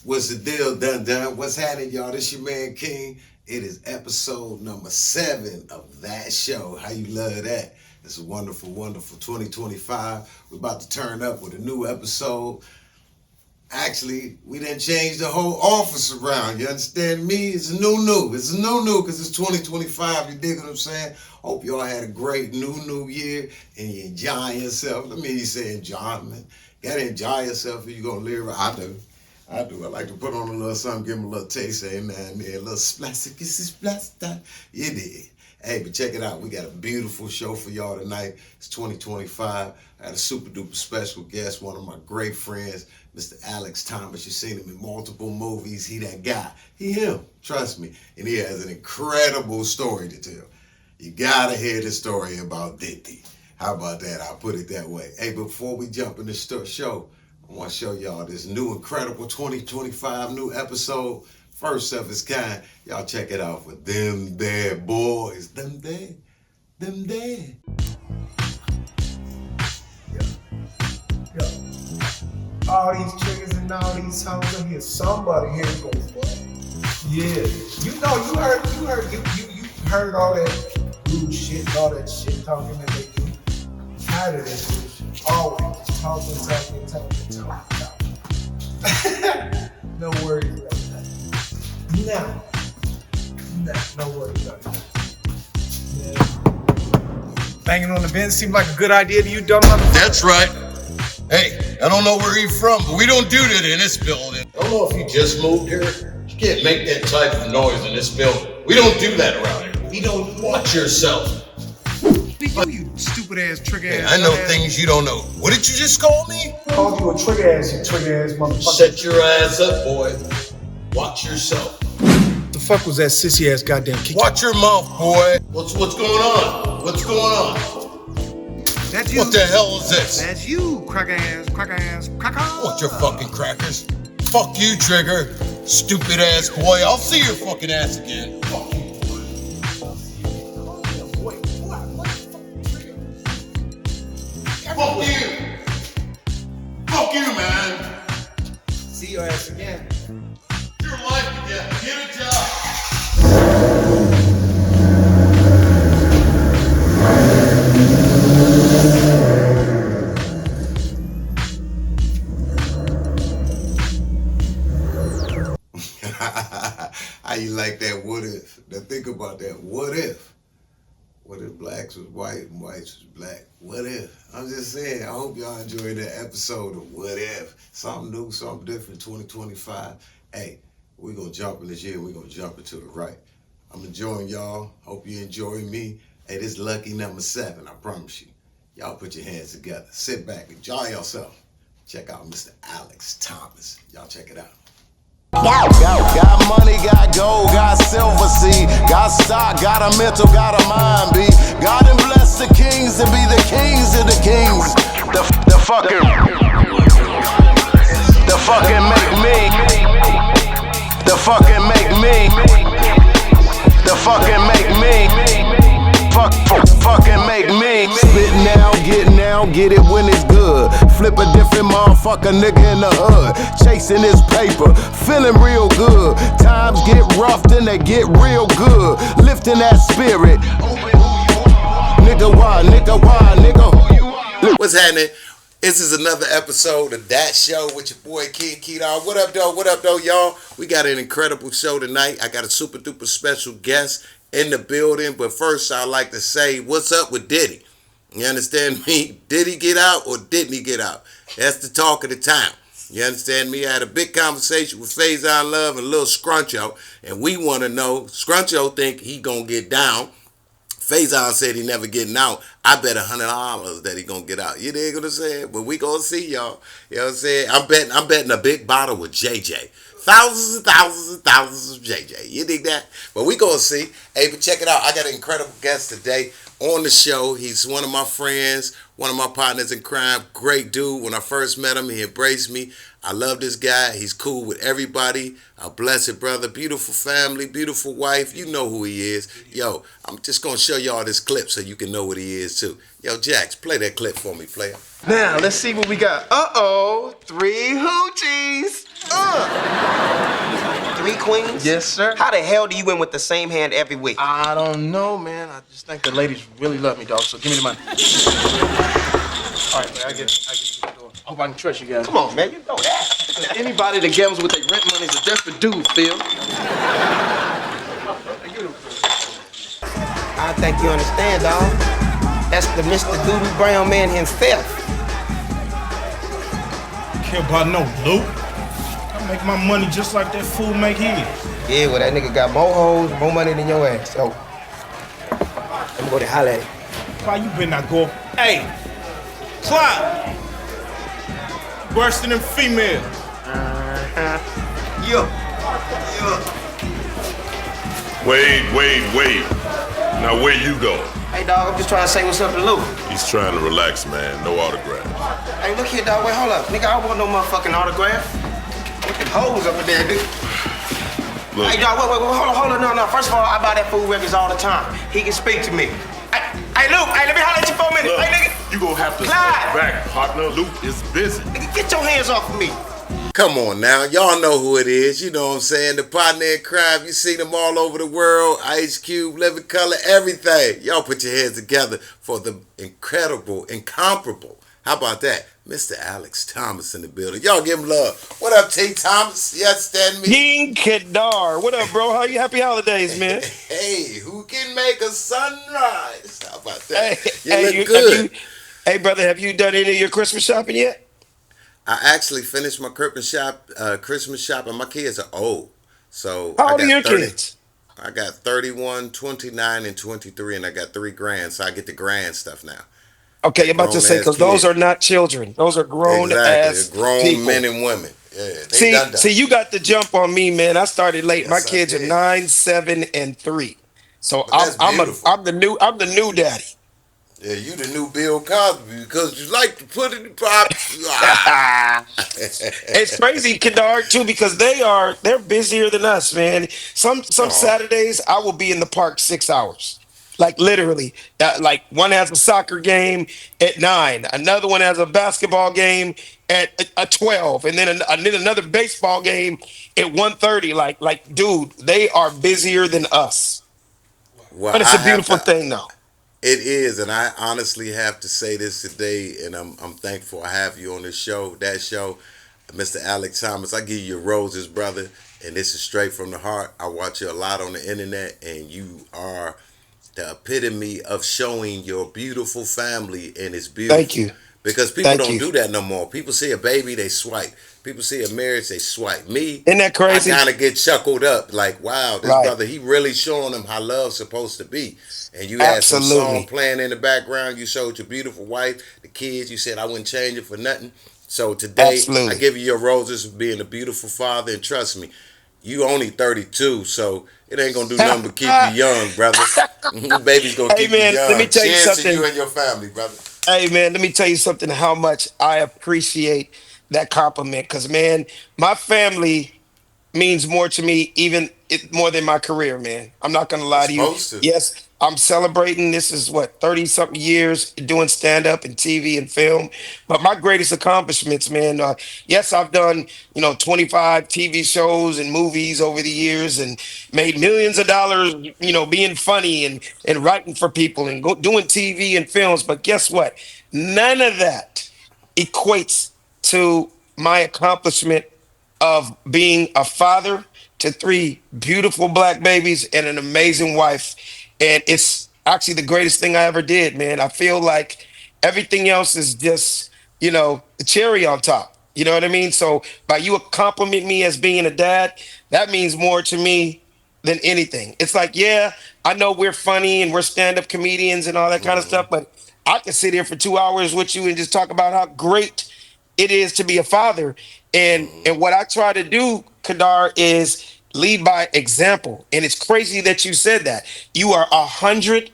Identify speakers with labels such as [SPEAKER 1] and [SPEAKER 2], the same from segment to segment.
[SPEAKER 1] What's the deal, dun? What's happening, y'all? This your man King. It is episode number 7 of that show. How you love that? It's a wonderful, wonderful 2025. We're about to turn up with a new episode. Actually, we didn't change the whole office around. You understand me? It's a new. It's a new because it's 2025. You dig what I'm saying? Hope y'all had a great new year and you enjoying yourself. Let me hear you say enjoyment. You gotta enjoy yourself if you're gonna live. I do. I like to put on a little something, give them a little taste, a little splastic. You did. Hey, but check it out. We got a beautiful show for y'all tonight. It's 2025. I had a super duper special guest, one of my great friends, Mr. Alex Thomas. You've seen him in multiple movies. He that guy. He him. Trust me. And he has an incredible story to tell. You gotta hear the story about Diddy. How about that? I'll put it that way. Hey, before we jump in the show, I want to show y'all this new incredible 2025 new episode. First of its kind. Y'all check it out with them there boys. Them there.
[SPEAKER 2] Yo. All these triggers and all these songs in here. Somebody here go fuck. Yeah. You heard all that rude shit and all that shit talking that they do. Tired of that shit. Always talking. No worries about that. No worries about that. Yeah. Banging on the bench seemed like a good idea to you, dumb motherfucker.
[SPEAKER 1] That's right. Hey, I don't know where you're from, but we don't do that in this building. I don't know if you just moved here. You can't make that type of noise in this building. We don't do that around here. We don't watch yourself.
[SPEAKER 2] You stupid ass trigger ass.
[SPEAKER 1] I know things you don't know. What did you just call me?
[SPEAKER 2] I called you a trigger ass, you trigger ass motherfucker.
[SPEAKER 1] Set your ass up, boy. Watch yourself.
[SPEAKER 2] The fuck was that sissy ass goddamn kick?
[SPEAKER 1] Watch your mouth, boy. What's going on? What's going on?
[SPEAKER 2] That's you.
[SPEAKER 1] What the hell is this?
[SPEAKER 2] That's you, cracker ass.
[SPEAKER 1] What's your fucking crackers? Fuck you, Trigger. Stupid ass boy. I'll see your fucking ass again. Fuck you. Fuck you! Fuck you, man!
[SPEAKER 2] See your ass again.
[SPEAKER 1] Your life again. Get a job! How you like that what if? Now think about that. What if? What if blacks was white and whites was black? What if? I'm just saying, I hope y'all enjoyed that episode of What If. Something new, something different, 2025. Hey, we're going to jump in this year. We're going to jump into the right. I'm enjoying y'all. Hope you enjoy me. Hey, this is lucky number 7, I promise you. Y'all put your hands together. Sit back, enjoy yourself. Check out Mr. Alex Thomas. Y'all check it out.
[SPEAKER 3] Got money, got gold, got silver seed, got stock, got a mental, got a mind, be. God and bless the kings and be the kings of the kings. The fucking make me. The fucking make me. The fucking make me. Fucking make me. Spit now, get it when it's good. Flip a different motherfucker, nigga in the hood. Chasing this paper, feeling real good. Times get rough, then they get real good. Lifting that spirit. Nigga, why, nigga, who you are?
[SPEAKER 1] What's happening? This is another episode of That Show with your boy King Kedar. What up, though, y'all? We got an incredible show tonight. I got a super duper special guest in the building, but first I'd like to say what's up with Diddy. You understand me? Did he get out or didn't he get out? That's the talk of the town. You understand me? I had a big conversation with Faison Love and Lil Scruncho, and we want to know, Scruncho think he gonna get down. Faison said he never getting out. I bet $100 that he gonna get out. You dig what I'm saying? But we gonna see, y'all. You know what I'm saying? I'm betting a big bottle with JJ. Thousands and thousands and thousands of JJ. You dig that? But we gonna see. Hey, but check it out. I got an incredible guest today on the show. He's one of my friends, one of my partners in crime. Great dude. When I first met him, he embraced me. I love this guy. He's cool with everybody. A blessed brother. Beautiful family. Beautiful wife. You know who he is. Yo, I'm just going to show y'all this clip so you can know what he is too. Yo, Jax, play that clip for me, player.
[SPEAKER 2] Now, let's see what we got. 3 hoochies.
[SPEAKER 4] 3 queens?
[SPEAKER 5] Yes, sir.
[SPEAKER 4] How the hell do you win with the same hand every week?
[SPEAKER 5] I don't know, man. I just think the ladies really love me, dog. So give me the money. All right, man. I get you the door. I hope I can trust you guys.
[SPEAKER 4] Come on, man. You know that.
[SPEAKER 5] Anybody that gambles with their rent money is a desperate dude, Phil.
[SPEAKER 4] I think you understand, dog. That's the Mr. Doodoo Brown man himself.
[SPEAKER 2] Care about no loot. I make my money just like that fool make his.
[SPEAKER 4] Yeah, well, that nigga got more hoes, more money than your ass. So, let me go to holler at him.
[SPEAKER 2] Why you better not go? Hey, Clyde. Worse than them females.
[SPEAKER 4] Yeah.
[SPEAKER 6] Wait. Now where you going?
[SPEAKER 4] Hey, dog, I'm just trying to say what's up to Lou.
[SPEAKER 6] He's trying to relax, man. No autograph.
[SPEAKER 4] Hey, look here, dog. Wait, hold up. Nigga, I don't want no motherfucking autograph. Look at hoes up in there, nigga.
[SPEAKER 6] Look,
[SPEAKER 4] Hey, dog, wait, hold on. No. First of all, I buy that fool records all the time. He can speak to me. Hey, Luke, let me holler at you for a minute.
[SPEAKER 6] look,
[SPEAKER 4] Hey, nigga.
[SPEAKER 6] you gonna have to
[SPEAKER 4] Clyde.
[SPEAKER 6] step back, partner. Luke is busy.
[SPEAKER 4] Nigga, get your hands off of me.
[SPEAKER 1] Come on now, y'all know who it is. You know what I'm saying? The partner in crime. You see them all over the world. Ice Cube, Living Color, everything. Y'all put your heads together for the incredible, incomparable. How about that? Mr. Alex Thomas in the building. Y'all give him love. What up, T. Thomas? You understand me?
[SPEAKER 7] King Kedar. What up, bro? How you? Happy holidays, man.
[SPEAKER 1] Hey, who can make a sunrise? How about that?
[SPEAKER 7] Hey,
[SPEAKER 1] You look good.
[SPEAKER 7] Hey, brother, have you done any of your Christmas shopping yet?
[SPEAKER 1] I actually finished my Christmas shop, and my kids are old. So
[SPEAKER 7] How
[SPEAKER 1] I
[SPEAKER 7] old are
[SPEAKER 1] got
[SPEAKER 7] your
[SPEAKER 1] 30.
[SPEAKER 7] kids?
[SPEAKER 1] I got 31, 29, and 23, and I got 3 grand, so I get the grand stuff now.
[SPEAKER 7] Okay, I'm about to
[SPEAKER 1] Grown
[SPEAKER 7] say,
[SPEAKER 1] ass
[SPEAKER 7] because those
[SPEAKER 1] kids.
[SPEAKER 7] are not children. Those are grown
[SPEAKER 1] Exactly.
[SPEAKER 7] ass
[SPEAKER 1] Grown
[SPEAKER 7] people.
[SPEAKER 1] men and women. Yeah, they
[SPEAKER 7] See,
[SPEAKER 1] done.
[SPEAKER 7] you got the jump on me, man. I started late. My
[SPEAKER 1] Yes, I
[SPEAKER 7] kids are
[SPEAKER 1] did.
[SPEAKER 7] 9, 7, and 3. So
[SPEAKER 1] But that's beautiful.
[SPEAKER 7] I'm the new daddy.
[SPEAKER 1] Yeah, you the new Bill Cosby because you like to put it in pop. Ah.
[SPEAKER 7] It's crazy, Kedar, too, because they're busier than us, man. Some
[SPEAKER 1] Aw.
[SPEAKER 7] Saturdays I will be in the park 6 hours. Like literally. Like one has a soccer game at 9, another one has a basketball game at 12, and then another baseball game at 1:30. Like, dude, they are busier than us.
[SPEAKER 1] Well,
[SPEAKER 7] But it's
[SPEAKER 1] I
[SPEAKER 7] a
[SPEAKER 1] have
[SPEAKER 7] beautiful
[SPEAKER 1] to.
[SPEAKER 7] thing though.
[SPEAKER 1] It is, and I honestly have to say this today, and I'm thankful I have you on this show, that show, Mr. Alex Thomas. I give you your roses, brother, and this is straight from the heart. I watch you a lot on the internet, and you are the epitome of showing your beautiful family, and it's
[SPEAKER 7] Thank
[SPEAKER 1] beautiful
[SPEAKER 7] you.
[SPEAKER 1] because people
[SPEAKER 7] Thank
[SPEAKER 1] don't
[SPEAKER 7] you.
[SPEAKER 1] do that no more. People see a baby, they swipe. People see a marriage, they swipe. Me,
[SPEAKER 7] Isn't that
[SPEAKER 1] I
[SPEAKER 7] crazy?
[SPEAKER 1] kind of get chuckled up, like, wow, this
[SPEAKER 7] Right.
[SPEAKER 1] brother, he really showing them how love's supposed to be. And you had some song
[SPEAKER 7] Absolutely.
[SPEAKER 1] playing in the background. You showed your beautiful wife, the kids. You said I wouldn't change it for nothing. So today, I
[SPEAKER 7] Absolutely.
[SPEAKER 1] give you your roses for being a beautiful father, and trust me, you only 32, so it ain't gonna do nothing but keep you young, brother. Baby's gonna
[SPEAKER 7] Hey
[SPEAKER 1] keep you
[SPEAKER 7] man, let me
[SPEAKER 1] young.
[SPEAKER 7] tell you
[SPEAKER 1] Cheers to
[SPEAKER 7] something.
[SPEAKER 1] you and your family, brother.
[SPEAKER 7] Hey man, let me tell you something. How much I appreciate that compliment, because man, my family means more to me, more than my career, man. I'm not gonna lie
[SPEAKER 1] It's
[SPEAKER 7] to you.
[SPEAKER 1] supposed to.
[SPEAKER 7] Yes, I'm celebrating. This is what, 30 something years doing stand up and TV and film. But my greatest accomplishments, man. Yes, I've done 25 TV shows and movies over the years and made millions of dollars. Being funny and writing for people and doing TV and films. But guess what? None of that equates to my accomplishment of being a father to 3 beautiful black babies and an amazing wife. And it's actually the greatest thing I ever did, man. I feel like everything else is just, the cherry on top. You know what I mean? So by you compliment me as being a dad, that means more to me than anything. It's like, yeah, I know we're funny and we're stand-up comedians and all that kind of stuff, but I can sit here for 2 hours with you and just talk about how great it is to be a father. And what I try to do, Kadar, is lead by example. And it's crazy that you said that. You are 100%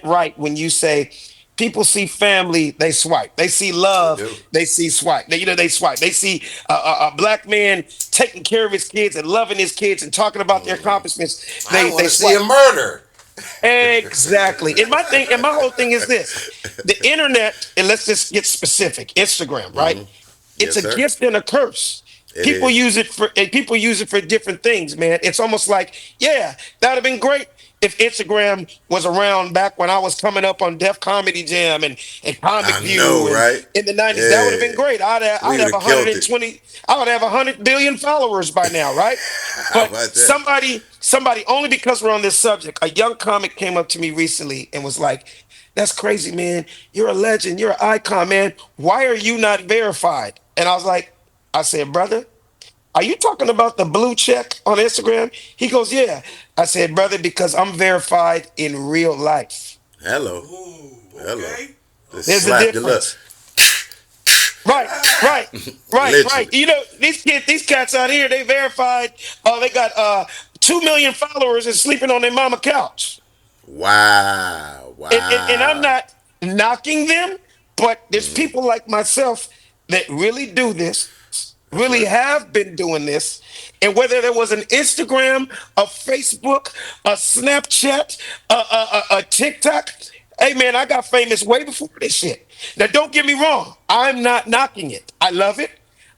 [SPEAKER 7] right when you say people see family, they swipe. They see
[SPEAKER 1] They
[SPEAKER 7] love,
[SPEAKER 1] do.
[SPEAKER 7] they see swipe. They swipe. They see a black man taking care of his kids and loving his kids and talking about their accomplishments.
[SPEAKER 1] I
[SPEAKER 7] They
[SPEAKER 1] want
[SPEAKER 7] they
[SPEAKER 1] to see
[SPEAKER 7] swipe.
[SPEAKER 1] a murder.
[SPEAKER 7] Exactly. And my whole thing is this: the internet, and let's just get specific. Instagram, right? It's
[SPEAKER 1] Yes,
[SPEAKER 7] a
[SPEAKER 1] sir.
[SPEAKER 7] gift and a curse.
[SPEAKER 1] It
[SPEAKER 7] People
[SPEAKER 1] is.
[SPEAKER 7] use it for people use it for different things, man. It's almost like, yeah, that'd have been great if Instagram was around back when I was coming up on Def Comedy Jam and Comic
[SPEAKER 1] I know,
[SPEAKER 7] View and
[SPEAKER 1] right?
[SPEAKER 7] in the 90s. That would have been
[SPEAKER 1] Yeah.
[SPEAKER 7] great.
[SPEAKER 1] We
[SPEAKER 7] I'd
[SPEAKER 1] would
[SPEAKER 7] have
[SPEAKER 1] have killed it.
[SPEAKER 7] 120, I would have 100 billion followers by now, right?
[SPEAKER 1] How
[SPEAKER 7] But
[SPEAKER 1] about that?
[SPEAKER 7] somebody only because we're on this subject, a young comic came up to me recently and was like, "That's crazy, man. You're a legend. You're an icon, man. Why are you not verified?" And I was like, I said, "Brother, are you talking about the blue check on Instagram?" He goes, "Yeah." I said, "Brother, because I'm verified in real life.
[SPEAKER 1] Hello.
[SPEAKER 2] Ooh,
[SPEAKER 1] Hello.
[SPEAKER 2] okay.
[SPEAKER 1] Just
[SPEAKER 7] There's a
[SPEAKER 1] slap your look.
[SPEAKER 7] difference." Right, right, right.
[SPEAKER 1] Literally.
[SPEAKER 7] You know, these cats out here, they verified, they got 2 million followers and sleeping on their mama couch.
[SPEAKER 1] Wow.
[SPEAKER 7] And I'm
[SPEAKER 1] Wow.
[SPEAKER 7] not knocking them, but there's people like myself that really do this,
[SPEAKER 1] That's
[SPEAKER 7] really
[SPEAKER 1] right.
[SPEAKER 7] have been doing this. And whether there was an Instagram, a Facebook, a Snapchat, a TikTok, hey man, I got famous way before this shit. Now, don't get me wrong, I'm not knocking it. I love it.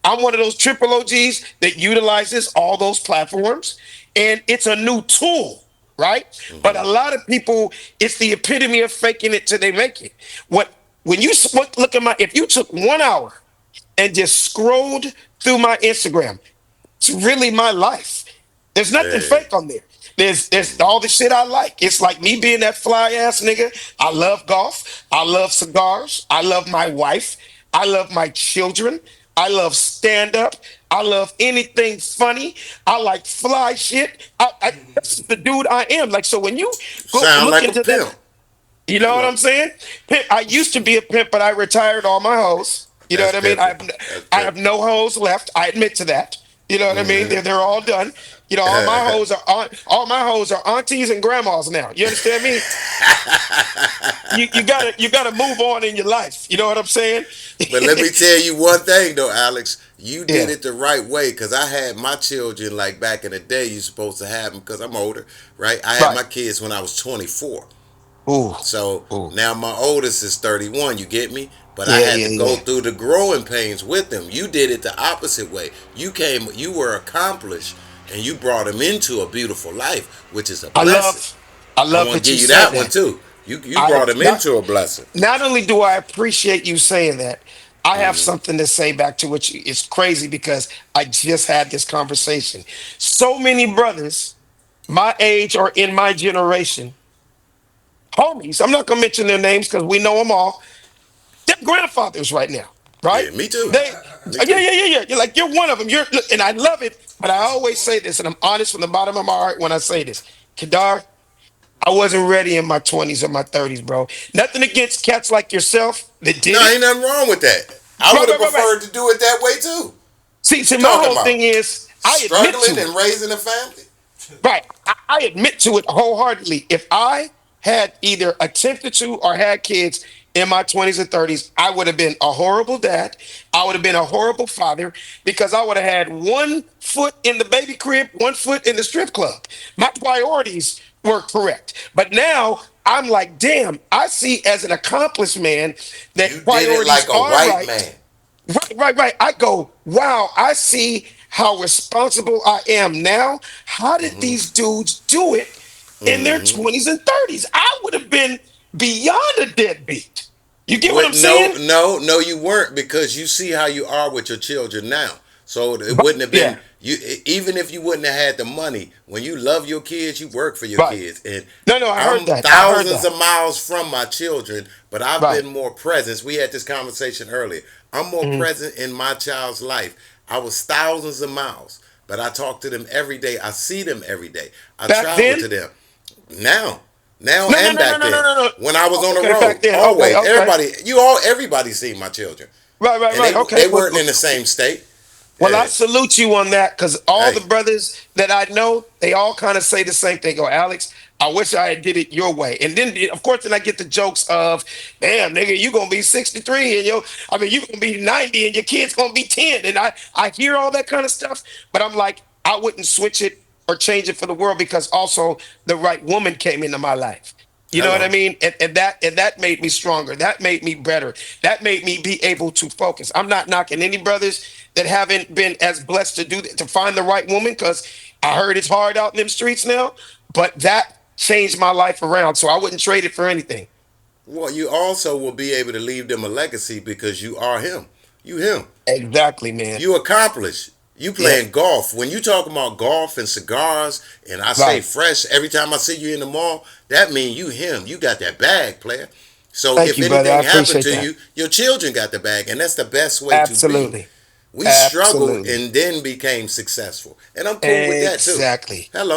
[SPEAKER 7] I'm one of those triple OGs that utilizes all those platforms, and it's a new tool, right? But a lot of people, it's the epitome of faking it till they make it. What when you look at my, if you took 1 hour and just scrolled through my Instagram, it's really my life. There's nothing
[SPEAKER 1] Yeah.
[SPEAKER 7] fake on there. There's all the shit I like. It's like me being that fly ass nigga. I love golf. I love cigars. I love my wife. I love my children. I love stand up. I love anything funny. I like fly shit. That's the dude I am. Like, so when you go
[SPEAKER 1] Sound
[SPEAKER 7] look
[SPEAKER 1] like a
[SPEAKER 7] into that,
[SPEAKER 1] pimp.
[SPEAKER 7] you know what
[SPEAKER 1] Hello.
[SPEAKER 7] I'm saying? Pimp, I used to be a pimp, but I retired all my hoes. You know
[SPEAKER 1] That's
[SPEAKER 7] what I mean?
[SPEAKER 1] pimping. That's
[SPEAKER 7] I have
[SPEAKER 1] pimping.
[SPEAKER 7] no hoes left. I admit to that. You know what I mean? They're all done. You know, all my hoes are aunties and grandmas now. You understand me? You gotta move on in your life. You know what I'm saying?
[SPEAKER 1] But let me tell you one thing though, Alex. You did
[SPEAKER 7] Yeah.
[SPEAKER 1] it the right way because I had my children like back in the day. You supposed to have them because I'm older, right? I had
[SPEAKER 7] Right.
[SPEAKER 1] my kids when I was 24.
[SPEAKER 7] Ooh.
[SPEAKER 1] So
[SPEAKER 7] Ooh.
[SPEAKER 1] now my oldest is 31. You get me? But I
[SPEAKER 7] Yeah,
[SPEAKER 1] had
[SPEAKER 7] yeah,
[SPEAKER 1] to go
[SPEAKER 7] yeah.
[SPEAKER 1] through the growing pains with them. You did it the opposite way. You were accomplished, and you brought them into a beautiful life, which is a
[SPEAKER 7] I
[SPEAKER 1] blessing.
[SPEAKER 7] love I
[SPEAKER 1] I
[SPEAKER 7] love
[SPEAKER 1] want to
[SPEAKER 7] that you
[SPEAKER 1] give you
[SPEAKER 7] said
[SPEAKER 1] that one
[SPEAKER 7] that.
[SPEAKER 1] too. You
[SPEAKER 7] I
[SPEAKER 1] brought them
[SPEAKER 7] not
[SPEAKER 1] into a blessing.
[SPEAKER 7] not only do I appreciate you saying that, I have something to say back to what you. It's crazy because I just had this conversation. So many brothers my age or in my generation, homies. I'm not gonna mention their names because we know them all. They're grandfathers right now, right?
[SPEAKER 1] Yeah, me too.
[SPEAKER 7] They,
[SPEAKER 1] Me
[SPEAKER 7] yeah,
[SPEAKER 1] too.
[SPEAKER 7] yeah, yeah, yeah. You're like you're one of them. You're, look, and I love it. But I always say this, and I'm honest from the bottom of my heart when I say this. Kedar, I wasn't ready in my 20s or my 30s, bro. Nothing against cats like yourself that
[SPEAKER 1] No,
[SPEAKER 7] did it.
[SPEAKER 1] ain't nothing wrong with that. I
[SPEAKER 7] Right,
[SPEAKER 1] would have
[SPEAKER 7] right, right, right.
[SPEAKER 1] preferred to do it that way too.
[SPEAKER 7] See,
[SPEAKER 1] What you
[SPEAKER 7] my
[SPEAKER 1] talking
[SPEAKER 7] whole
[SPEAKER 1] about?
[SPEAKER 7] thing is I admit
[SPEAKER 1] Struggling
[SPEAKER 7] to
[SPEAKER 1] and
[SPEAKER 7] it.
[SPEAKER 1] raising a family?
[SPEAKER 7] Right. I admit to it wholeheartedly. If I had either attempted to or had kids in my 20s and 30s, I would have been a horrible dad. I would have been a horrible father because I would have had one foot in the baby crib, one foot in the strip club. My priorities were correct. But now I'm like, damn, I see as an accomplished man
[SPEAKER 1] You
[SPEAKER 7] that
[SPEAKER 1] did it like
[SPEAKER 7] priorities
[SPEAKER 1] a
[SPEAKER 7] are
[SPEAKER 1] white
[SPEAKER 7] right.
[SPEAKER 1] man.
[SPEAKER 7] Right, right, right. I go, wow, I see how responsible I am now. How did these dudes do it in their 20s and 30s? I would have been beyond a deadbeat. You get what
[SPEAKER 1] What?
[SPEAKER 7] I'm
[SPEAKER 1] No,
[SPEAKER 7] saying?
[SPEAKER 1] no, no. You weren't because you see how you are with your children now. So it
[SPEAKER 7] But
[SPEAKER 1] wouldn't have
[SPEAKER 7] yeah,
[SPEAKER 1] been you. Even if you wouldn't have had the money, when you love your kids, you work for your
[SPEAKER 7] right.
[SPEAKER 1] kids. And
[SPEAKER 7] No, no, I heard
[SPEAKER 1] I'm
[SPEAKER 7] that. I heard
[SPEAKER 1] thousands
[SPEAKER 7] that.
[SPEAKER 1] of miles from my children, but I've
[SPEAKER 7] Right.
[SPEAKER 1] been more present. We had this conversation earlier. I'm more
[SPEAKER 7] Mhm.
[SPEAKER 1] present in my child's life. I was thousands of miles, but I talk to them every day. I see them every day. I
[SPEAKER 7] Back
[SPEAKER 1] travel
[SPEAKER 7] then?
[SPEAKER 1] to them now. Now
[SPEAKER 7] No, no,
[SPEAKER 1] and
[SPEAKER 7] no, no,
[SPEAKER 1] back
[SPEAKER 7] no, no,
[SPEAKER 1] then,
[SPEAKER 7] no, no.
[SPEAKER 1] when I was on the
[SPEAKER 7] Okay, back
[SPEAKER 1] road,
[SPEAKER 7] then. Okay,
[SPEAKER 1] always
[SPEAKER 7] okay.
[SPEAKER 1] everybody seen my children,
[SPEAKER 7] Right, right,
[SPEAKER 1] and
[SPEAKER 7] right.
[SPEAKER 1] they
[SPEAKER 7] Okay.
[SPEAKER 1] weren't in the same state.
[SPEAKER 7] Well, I
[SPEAKER 1] Yeah,
[SPEAKER 7] salute you on that because all the
[SPEAKER 1] hey,
[SPEAKER 7] brothers that I know, they all kind of say the same thing. Go, Alex, I wish I had did it your way. And then, of course, then I get the jokes of, damn, nigga, you gonna be 63 and you gonna be 90 and your kid's gonna be 10. And I hear all that kind of stuff, but I'm like, I wouldn't switch it or change it for the world because also the right woman came into my life. You know what I
[SPEAKER 1] hello.
[SPEAKER 7] mean? And that made me stronger. That made me better. That made me be able to focus. I'm not knocking any brothers that haven't been as blessed to do to find the right woman, because I heard it's hard out in them streets now. But that changed my life around, so I wouldn't trade it for anything.
[SPEAKER 1] Well, you also will be able to leave them a legacy because you are him. You him.
[SPEAKER 7] Exactly, man.
[SPEAKER 1] You accomplished. You
[SPEAKER 7] Yeah,
[SPEAKER 1] playing golf. When you talk about golf and cigars, and I stay
[SPEAKER 7] right.
[SPEAKER 1] fresh every time I see you in the mall, that means you him. You got that bag, player. So
[SPEAKER 7] Thank
[SPEAKER 1] if
[SPEAKER 7] you, brother. I
[SPEAKER 1] anything happened
[SPEAKER 7] appreciate
[SPEAKER 1] to
[SPEAKER 7] that.
[SPEAKER 1] you, your children got the bag, and that's the best way to be.
[SPEAKER 7] Absolutely.
[SPEAKER 1] We struggled
[SPEAKER 7] Absolutely.
[SPEAKER 1] and then became successful, and I'm cool with that too.
[SPEAKER 7] Exactly.
[SPEAKER 1] Hello.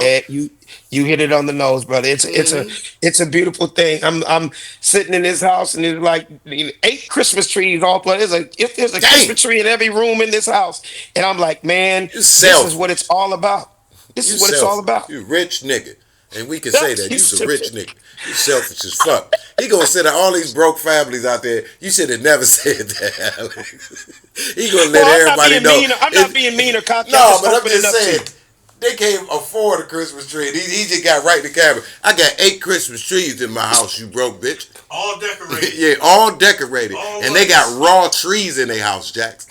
[SPEAKER 7] You hit it on the nose, brother. It's a beautiful thing. I'm sitting in this house and there's like 8 Christmas trees all put. There's a
[SPEAKER 1] Dang,
[SPEAKER 7] Christmas tree in every room in this house, and I'm like, man,
[SPEAKER 1] you
[SPEAKER 7] this is
[SPEAKER 1] selfish.
[SPEAKER 7] what it's all about. This
[SPEAKER 1] You
[SPEAKER 7] is what it's all
[SPEAKER 1] selfish.
[SPEAKER 7] about.
[SPEAKER 1] You rich nigga. And we can say that.
[SPEAKER 7] You
[SPEAKER 1] You's a rich
[SPEAKER 7] stupid.
[SPEAKER 1] nigga. You selfish as fuck. He gonna sit at all these broke families out there. You should have never said that, Alex. He gonna let
[SPEAKER 7] Well, I'm not
[SPEAKER 1] everybody
[SPEAKER 7] being
[SPEAKER 1] know.
[SPEAKER 7] mean. I'm not being mean or cocky. I'm
[SPEAKER 1] No,
[SPEAKER 7] just
[SPEAKER 1] but I'm
[SPEAKER 7] opening
[SPEAKER 1] just
[SPEAKER 7] up to you.
[SPEAKER 1] saying, they can't afford a Christmas tree. He just got right in the camera. I got 8 Christmas trees in my house, you broke bitch.
[SPEAKER 6] All decorated.
[SPEAKER 1] Yeah, all decorated.
[SPEAKER 6] All
[SPEAKER 1] And they got
[SPEAKER 6] lights.
[SPEAKER 1] raw trees in their house, Jax.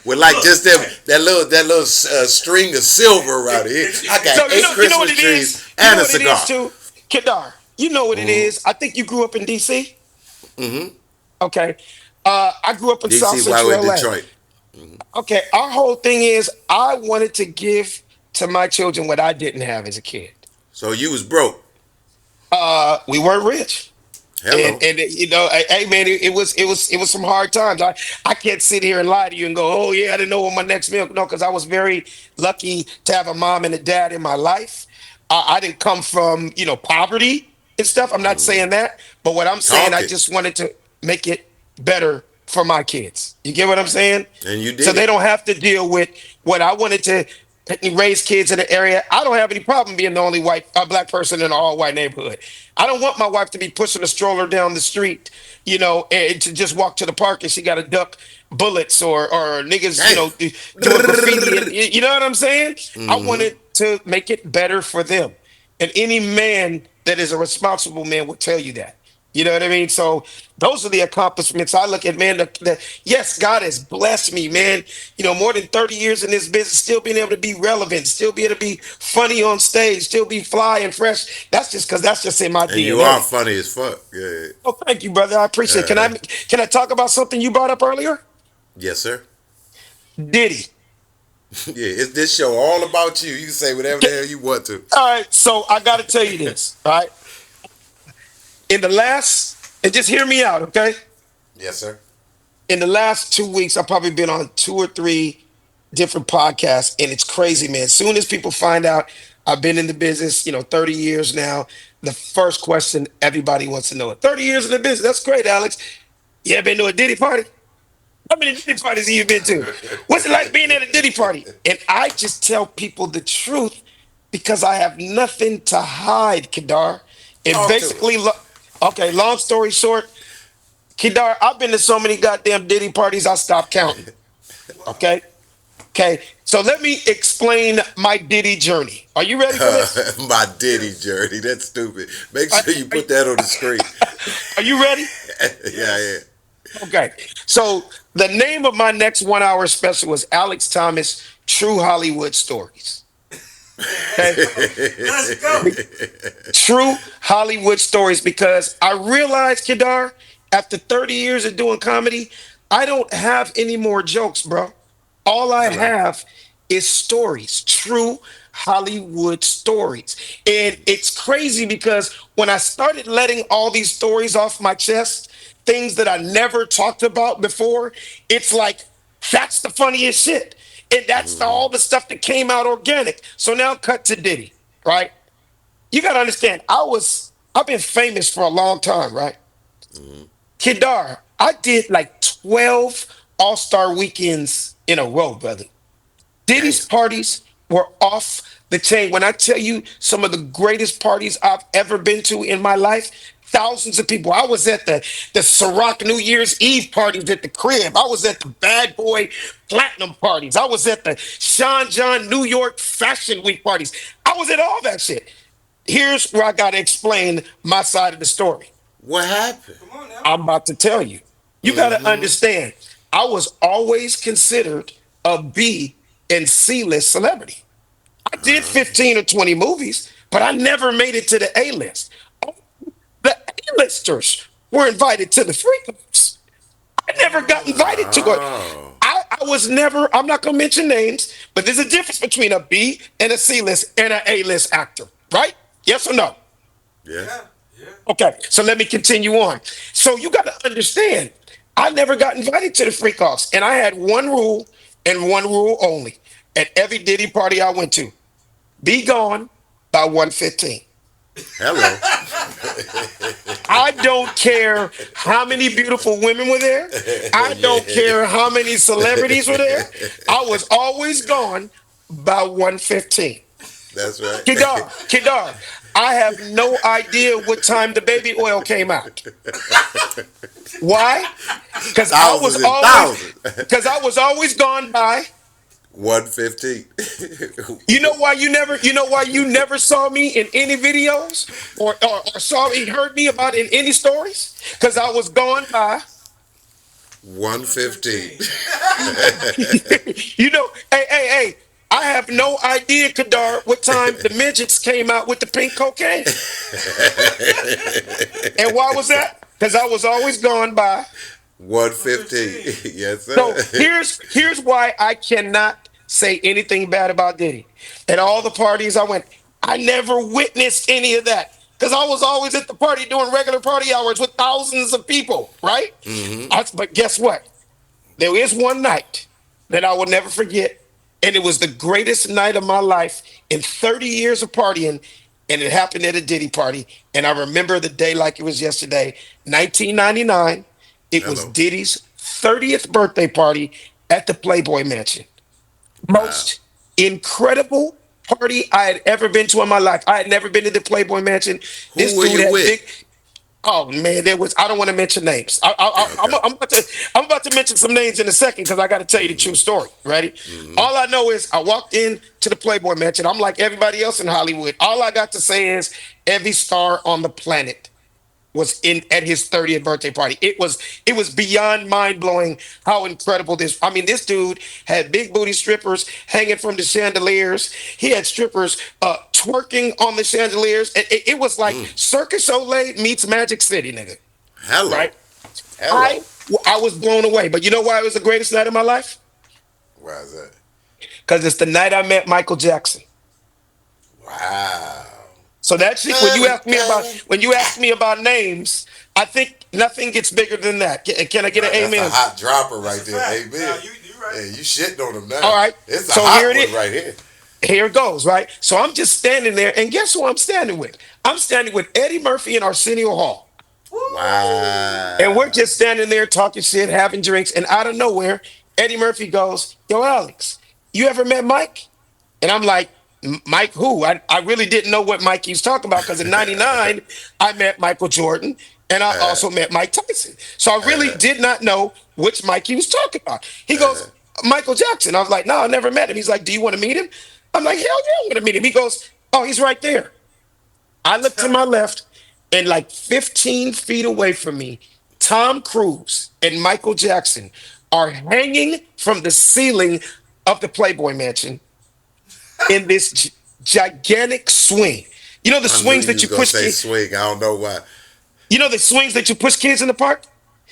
[SPEAKER 1] With like just that little string of silver around it. I
[SPEAKER 7] So
[SPEAKER 1] got eight
[SPEAKER 7] you know what
[SPEAKER 1] Christmas
[SPEAKER 7] it is.
[SPEAKER 1] trees
[SPEAKER 7] You know
[SPEAKER 1] and a
[SPEAKER 7] what it is
[SPEAKER 1] cigar.
[SPEAKER 7] too, Kedar. You know what it is. I think you grew up in D.C.
[SPEAKER 1] Mm-hmm.
[SPEAKER 7] Okay. I grew up in South
[SPEAKER 1] DC, why
[SPEAKER 7] Central
[SPEAKER 1] with
[SPEAKER 7] LA.
[SPEAKER 1] Detroit?
[SPEAKER 7] Okay, our whole thing is I wanted to give to my children what I didn't have as a kid.
[SPEAKER 1] So you was broke.
[SPEAKER 7] We weren't rich. And
[SPEAKER 1] Hello.
[SPEAKER 7] hey man, it was some hard times. I can't sit here and lie to you and go, oh yeah, I didn't know what my next meal. No, because I was very lucky to have a mom and a dad in my life. I didn't come from poverty and stuff. I'm not saying that, but what I'm saying,
[SPEAKER 1] Talk
[SPEAKER 7] I
[SPEAKER 1] it.
[SPEAKER 7] just wanted to make it better for my kids. You get what I'm saying?
[SPEAKER 1] And you
[SPEAKER 7] So
[SPEAKER 1] did
[SPEAKER 7] they
[SPEAKER 1] it.
[SPEAKER 7] don't have to deal with what I wanted to raise kids in an area. I don't have any problem being the only black person in an all white neighborhood. I don't want my wife to be pushing a stroller down the street, and to just walk to the park and she got to duck bullets or niggas,
[SPEAKER 1] Damn.
[SPEAKER 7] doing graffiti. And, you know what I'm saying? I
[SPEAKER 1] Mm-hmm.
[SPEAKER 7] wanted to make it better for them. And any man that is a responsible man will tell you that. You know what I mean? So those are the accomplishments I look at, man. Yes, God has blessed me, man. More than 30 years in this business, still being able to be relevant, still be able to be funny on stage, still be fly and fresh. That's just because that's just in my
[SPEAKER 1] And you are
[SPEAKER 7] DNA.
[SPEAKER 1] funny as fuck. Yeah.
[SPEAKER 7] Oh, thank you, brother. I appreciate it. Can I
[SPEAKER 1] Uh-huh.
[SPEAKER 7] can I talk about something you brought up earlier?
[SPEAKER 1] Yes, sir.
[SPEAKER 7] Diddy.
[SPEAKER 1] Yeah, it's this show all about you. You can say whatever the hell you want to.
[SPEAKER 7] All right, so I got to tell you this. All right, in the last, and just hear me out, okay?
[SPEAKER 1] Yes, sir.
[SPEAKER 7] In the last 2 weeks, I've probably been on 2 or 3 different podcasts, and it's crazy, man. As soon as people find out I've been in the business, 30 years now, the first question everybody wants to know: 30 years in the business, that's great, Alex. You ever been to a Diddy party? How many Diddy parties have you been to? What's it like being at a Diddy party? And I just tell people the truth because I have nothing to hide, Kedar. And
[SPEAKER 1] Talk to
[SPEAKER 7] basically,
[SPEAKER 1] us.
[SPEAKER 7] okay, long story short, Kedar, I've been to so many goddamn Diddy parties, I stopped counting. Okay. Okay. So let me explain my Diddy journey. Are you ready for this?
[SPEAKER 1] My Diddy journey. That's stupid. Make
[SPEAKER 7] Are,
[SPEAKER 1] sure you
[SPEAKER 7] are,
[SPEAKER 1] put that on the screen.
[SPEAKER 7] are you ready?
[SPEAKER 1] Yeah, yeah.
[SPEAKER 7] Okay. So the name of my next 1 hour special is Alex Thomas True Hollywood Stories. Okay.
[SPEAKER 6] Let's go.
[SPEAKER 7] True Hollywood Stories, because I realized, Kedar, after 30 years of doing comedy, I don't have any more jokes, bro. All I
[SPEAKER 1] Hello.
[SPEAKER 7] have is stories, true Hollywood stories. And it's crazy because when I started letting all these stories off my chest, things that I never talked about before, it's like, that's the funniest shit. And that's all the stuff that came out organic. So now cut to Diddy, right? You got to understand, I've been famous for a long time, right? Kedar, I did like 12 All-Star weekends in a row, brother.
[SPEAKER 1] Damn.
[SPEAKER 7] Diddy's parties were off the chain. When I tell you some of the greatest parties I've ever been to in my life, thousands of people. I was at the Ciroc New Year's Eve parties at the crib. I was at the Bad Boy Platinum parties. I was at the Sean John New York Fashion Week parties. I was at all that shit. Here's where I got to explain my side of the story.
[SPEAKER 1] What happened?
[SPEAKER 7] I'm about to tell you. You got to understand, I was always considered a B and C list celebrity. I did 15 or 20 movies, but I never made it to the A list. The A-listers were invited to the freak-offs. I never got invited to go.
[SPEAKER 1] Oh,
[SPEAKER 7] I was never, I'm not going to mention names, but there's a difference between a B and a C list and an A list actor, right? Yes or no?
[SPEAKER 1] yeah.
[SPEAKER 6] Yeah, yeah.
[SPEAKER 7] Okay, so let me continue on. So you got to understand, I never got invited to the freak offs, and I had one rule and one rule only at every Diddy party I went to: be gone by 1:15.
[SPEAKER 1] Hello.
[SPEAKER 7] I don't care how many beautiful women were there. I don't care how many celebrities were there. I was always gone by 1:15.
[SPEAKER 1] That's right.
[SPEAKER 7] Kedar, I have no idea what time the baby oil came out. Why? Because I was
[SPEAKER 1] Thousands and
[SPEAKER 7] always
[SPEAKER 1] thousands.
[SPEAKER 7] because I was always gone by.
[SPEAKER 1] 115.
[SPEAKER 7] You know why you never saw me in any videos or saw me heard me about in any stories? Because I was gone by.
[SPEAKER 1] 115.
[SPEAKER 7] Hey, I have no idea, Kadar, what time the midgets came out with the pink cocaine. And why was that? Because I was always gone by.
[SPEAKER 1] 115. Yes,
[SPEAKER 7] So
[SPEAKER 1] sir.
[SPEAKER 7] here's why I cannot say anything bad about Diddy. At all the parties I went, I never witnessed any of that. Because I was always at the party doing regular party hours with thousands of people, right? But guess what? There is one night that I will never forget, and it was the greatest night of my life in 30 years of partying, and it happened at a Diddy party. And I remember the day like it was yesterday, 1999. It was
[SPEAKER 1] Hello.
[SPEAKER 7] Diddy's 30th birthday party at the Playboy Mansion.
[SPEAKER 1] Wow.
[SPEAKER 7] Most incredible party I had ever been to in my life. I had never been to the Playboy Mansion. This
[SPEAKER 1] Who were
[SPEAKER 7] dude
[SPEAKER 1] you
[SPEAKER 7] had
[SPEAKER 1] with?
[SPEAKER 7] big. Oh man, there was. I don't want to mention names.
[SPEAKER 1] Okay.
[SPEAKER 7] I'm about to mention some names in a second because I got to tell you the true story. Ready? All I know is I walked in to the Playboy Mansion. I'm like everybody else in Hollywood. All I got to say is every star on the planet was in at his 30th birthday party. It was beyond mind blowing how incredible this. I mean, this dude had big booty strippers hanging from the chandeliers. He had strippers twerking on the chandeliers. It was like Circus Soleil meets Magic City, nigga.
[SPEAKER 1] Hello.
[SPEAKER 7] Right?
[SPEAKER 1] Hello.
[SPEAKER 7] I was blown away. But you know why it was the greatest night of my life?
[SPEAKER 1] Why is that?
[SPEAKER 7] Because it's the night I met Michael Jackson.
[SPEAKER 1] Wow.
[SPEAKER 7] So that shit, when you ask me about names, I think nothing gets bigger than that. Can I get an
[SPEAKER 1] That's a
[SPEAKER 7] amen?
[SPEAKER 1] hot dropper right
[SPEAKER 6] That's a
[SPEAKER 1] there.
[SPEAKER 6] fact.
[SPEAKER 1] Amen.
[SPEAKER 6] Nah, you right.
[SPEAKER 1] Hey, you shitting on him
[SPEAKER 7] All
[SPEAKER 1] now.
[SPEAKER 7] right.
[SPEAKER 1] It's a
[SPEAKER 7] So here
[SPEAKER 1] hot
[SPEAKER 7] it
[SPEAKER 1] one
[SPEAKER 7] is.
[SPEAKER 1] right here.
[SPEAKER 7] Here it goes, right? So I'm just standing there, and guess who I'm standing with? I'm standing with Eddie Murphy and Arsenio Hall. And we're
[SPEAKER 1] Wow.
[SPEAKER 7] just standing there talking shit, having drinks, and out of nowhere, Eddie Murphy goes, "Yo, Alex, you ever met Mike?" And I'm like, Mike who? I really didn't know what Mike he was talking about because in 99, I met Michael Jordan and I also met Mike Tyson. So I really did not know which Mike he was talking about. He goes, Michael Jackson. I was like, no, I never met him. He's like, do you want to meet him? I'm like, hell yeah, I want to meet him. He goes, oh, he's right there. I look to my left, and like 15 feet away from me, Tom Cruise and Michael Jackson are hanging from the ceiling of the Playboy Mansion in this gigantic swing. You know the
[SPEAKER 1] I knew
[SPEAKER 7] swings
[SPEAKER 1] you
[SPEAKER 7] that
[SPEAKER 1] was
[SPEAKER 7] you
[SPEAKER 1] gonna
[SPEAKER 7] push
[SPEAKER 1] say
[SPEAKER 7] kids.
[SPEAKER 1] swing. I don't know why.
[SPEAKER 7] You know the swings that you push kids in the park,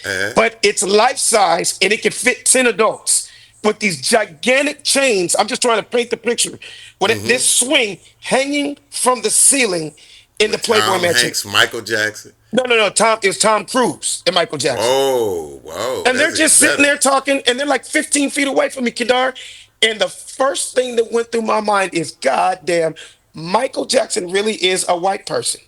[SPEAKER 1] Uh-huh.
[SPEAKER 7] but it's life size and it can fit 10 adults. With these gigantic chains, I'm just trying to paint the picture. This swing hanging from the ceiling in the
[SPEAKER 1] With
[SPEAKER 7] Playboy
[SPEAKER 1] Tom
[SPEAKER 7] Mansion.
[SPEAKER 1] Hanks, Michael Jackson.
[SPEAKER 7] No. It was Tom Cruise and Michael Jackson.
[SPEAKER 1] Oh, whoa.
[SPEAKER 7] And they're
[SPEAKER 1] That's
[SPEAKER 7] just
[SPEAKER 1] even
[SPEAKER 7] sitting
[SPEAKER 1] better.
[SPEAKER 7] there talking, and they're like 15 feet away from me, Kedar. And the first thing that went through my mind is, God damn, Michael Jackson really is a white person.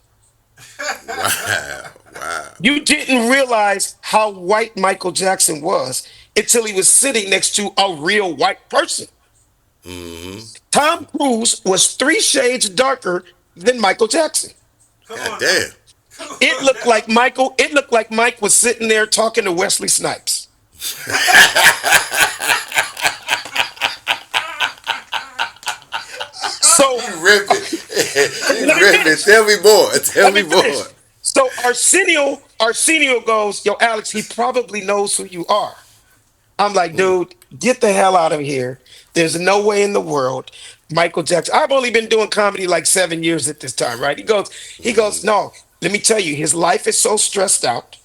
[SPEAKER 1] Wow. Wow.
[SPEAKER 7] You didn't realize how white Michael Jackson was until he was sitting next to a real white person. Tom Cruise was 3 shades darker than Michael Jackson.
[SPEAKER 6] Come
[SPEAKER 1] God
[SPEAKER 6] on now.
[SPEAKER 1] damn.
[SPEAKER 6] Come
[SPEAKER 7] It
[SPEAKER 6] on
[SPEAKER 7] looked
[SPEAKER 6] now.
[SPEAKER 7] like Michael, it looked like Mike was sitting there talking to Wesley Snipes. So
[SPEAKER 1] You ripping. You
[SPEAKER 7] let me
[SPEAKER 1] ripping.
[SPEAKER 7] finish.
[SPEAKER 1] Tell me more. Tell
[SPEAKER 7] Let
[SPEAKER 1] me
[SPEAKER 7] me finish.
[SPEAKER 1] more.
[SPEAKER 7] So Arsenio goes, yo, Alex, he probably knows who you are. I'm like, dude, get the hell out of here. There's no way in the world. Michael Jackson. I've only been doing comedy like 7 years at this time, right? He goes, no, let me tell you, his life is so stressed out.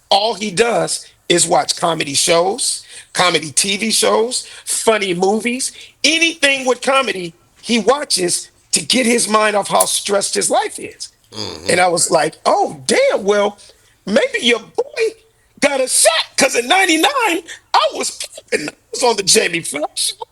[SPEAKER 7] All he does is watch comedy shows, comedy TV shows, funny movies, anything with comedy he watches to get his mind off how stressed his life is. And I was like, oh, damn, well, maybe your boy got a shot because in 99, I was popping. I was on the Jamie Foxx show.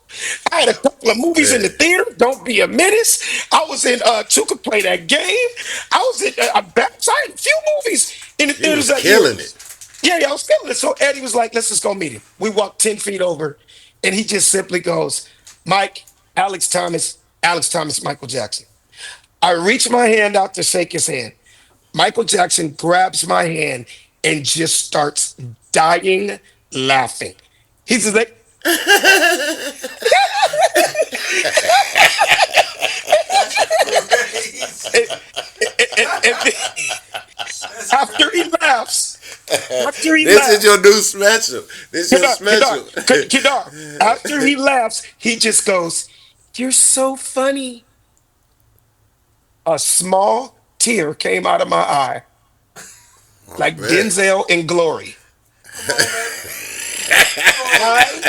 [SPEAKER 7] I had a couple of movies in the
[SPEAKER 1] Man,
[SPEAKER 7] theater. Don't Be a Menace. I was in Chuka Play That Game. I was in I had a few movies in the
[SPEAKER 1] he
[SPEAKER 7] theaters
[SPEAKER 1] was
[SPEAKER 7] that year.
[SPEAKER 1] killing it.
[SPEAKER 7] Yeah, I was feeling it. So Eddie was like, let's just go meet him. We walked 10 feet over, and he just simply goes, Mike, Alex Thomas, Michael Jackson. I reach my hand out to shake his hand. Michael Jackson grabs my hand and just starts dying laughing. He's just like, and, and after he laughs, after he
[SPEAKER 1] This is your
[SPEAKER 7] laughs,
[SPEAKER 1] new special. This your
[SPEAKER 7] Kedar, Kedar,
[SPEAKER 1] special.
[SPEAKER 7] Kedar, after he laughs, he just goes, you're so funny. A small tear came out of my eye,
[SPEAKER 1] Oh
[SPEAKER 7] like
[SPEAKER 1] man.
[SPEAKER 7] Denzel in Glory.
[SPEAKER 6] Come on, man. Come on, man.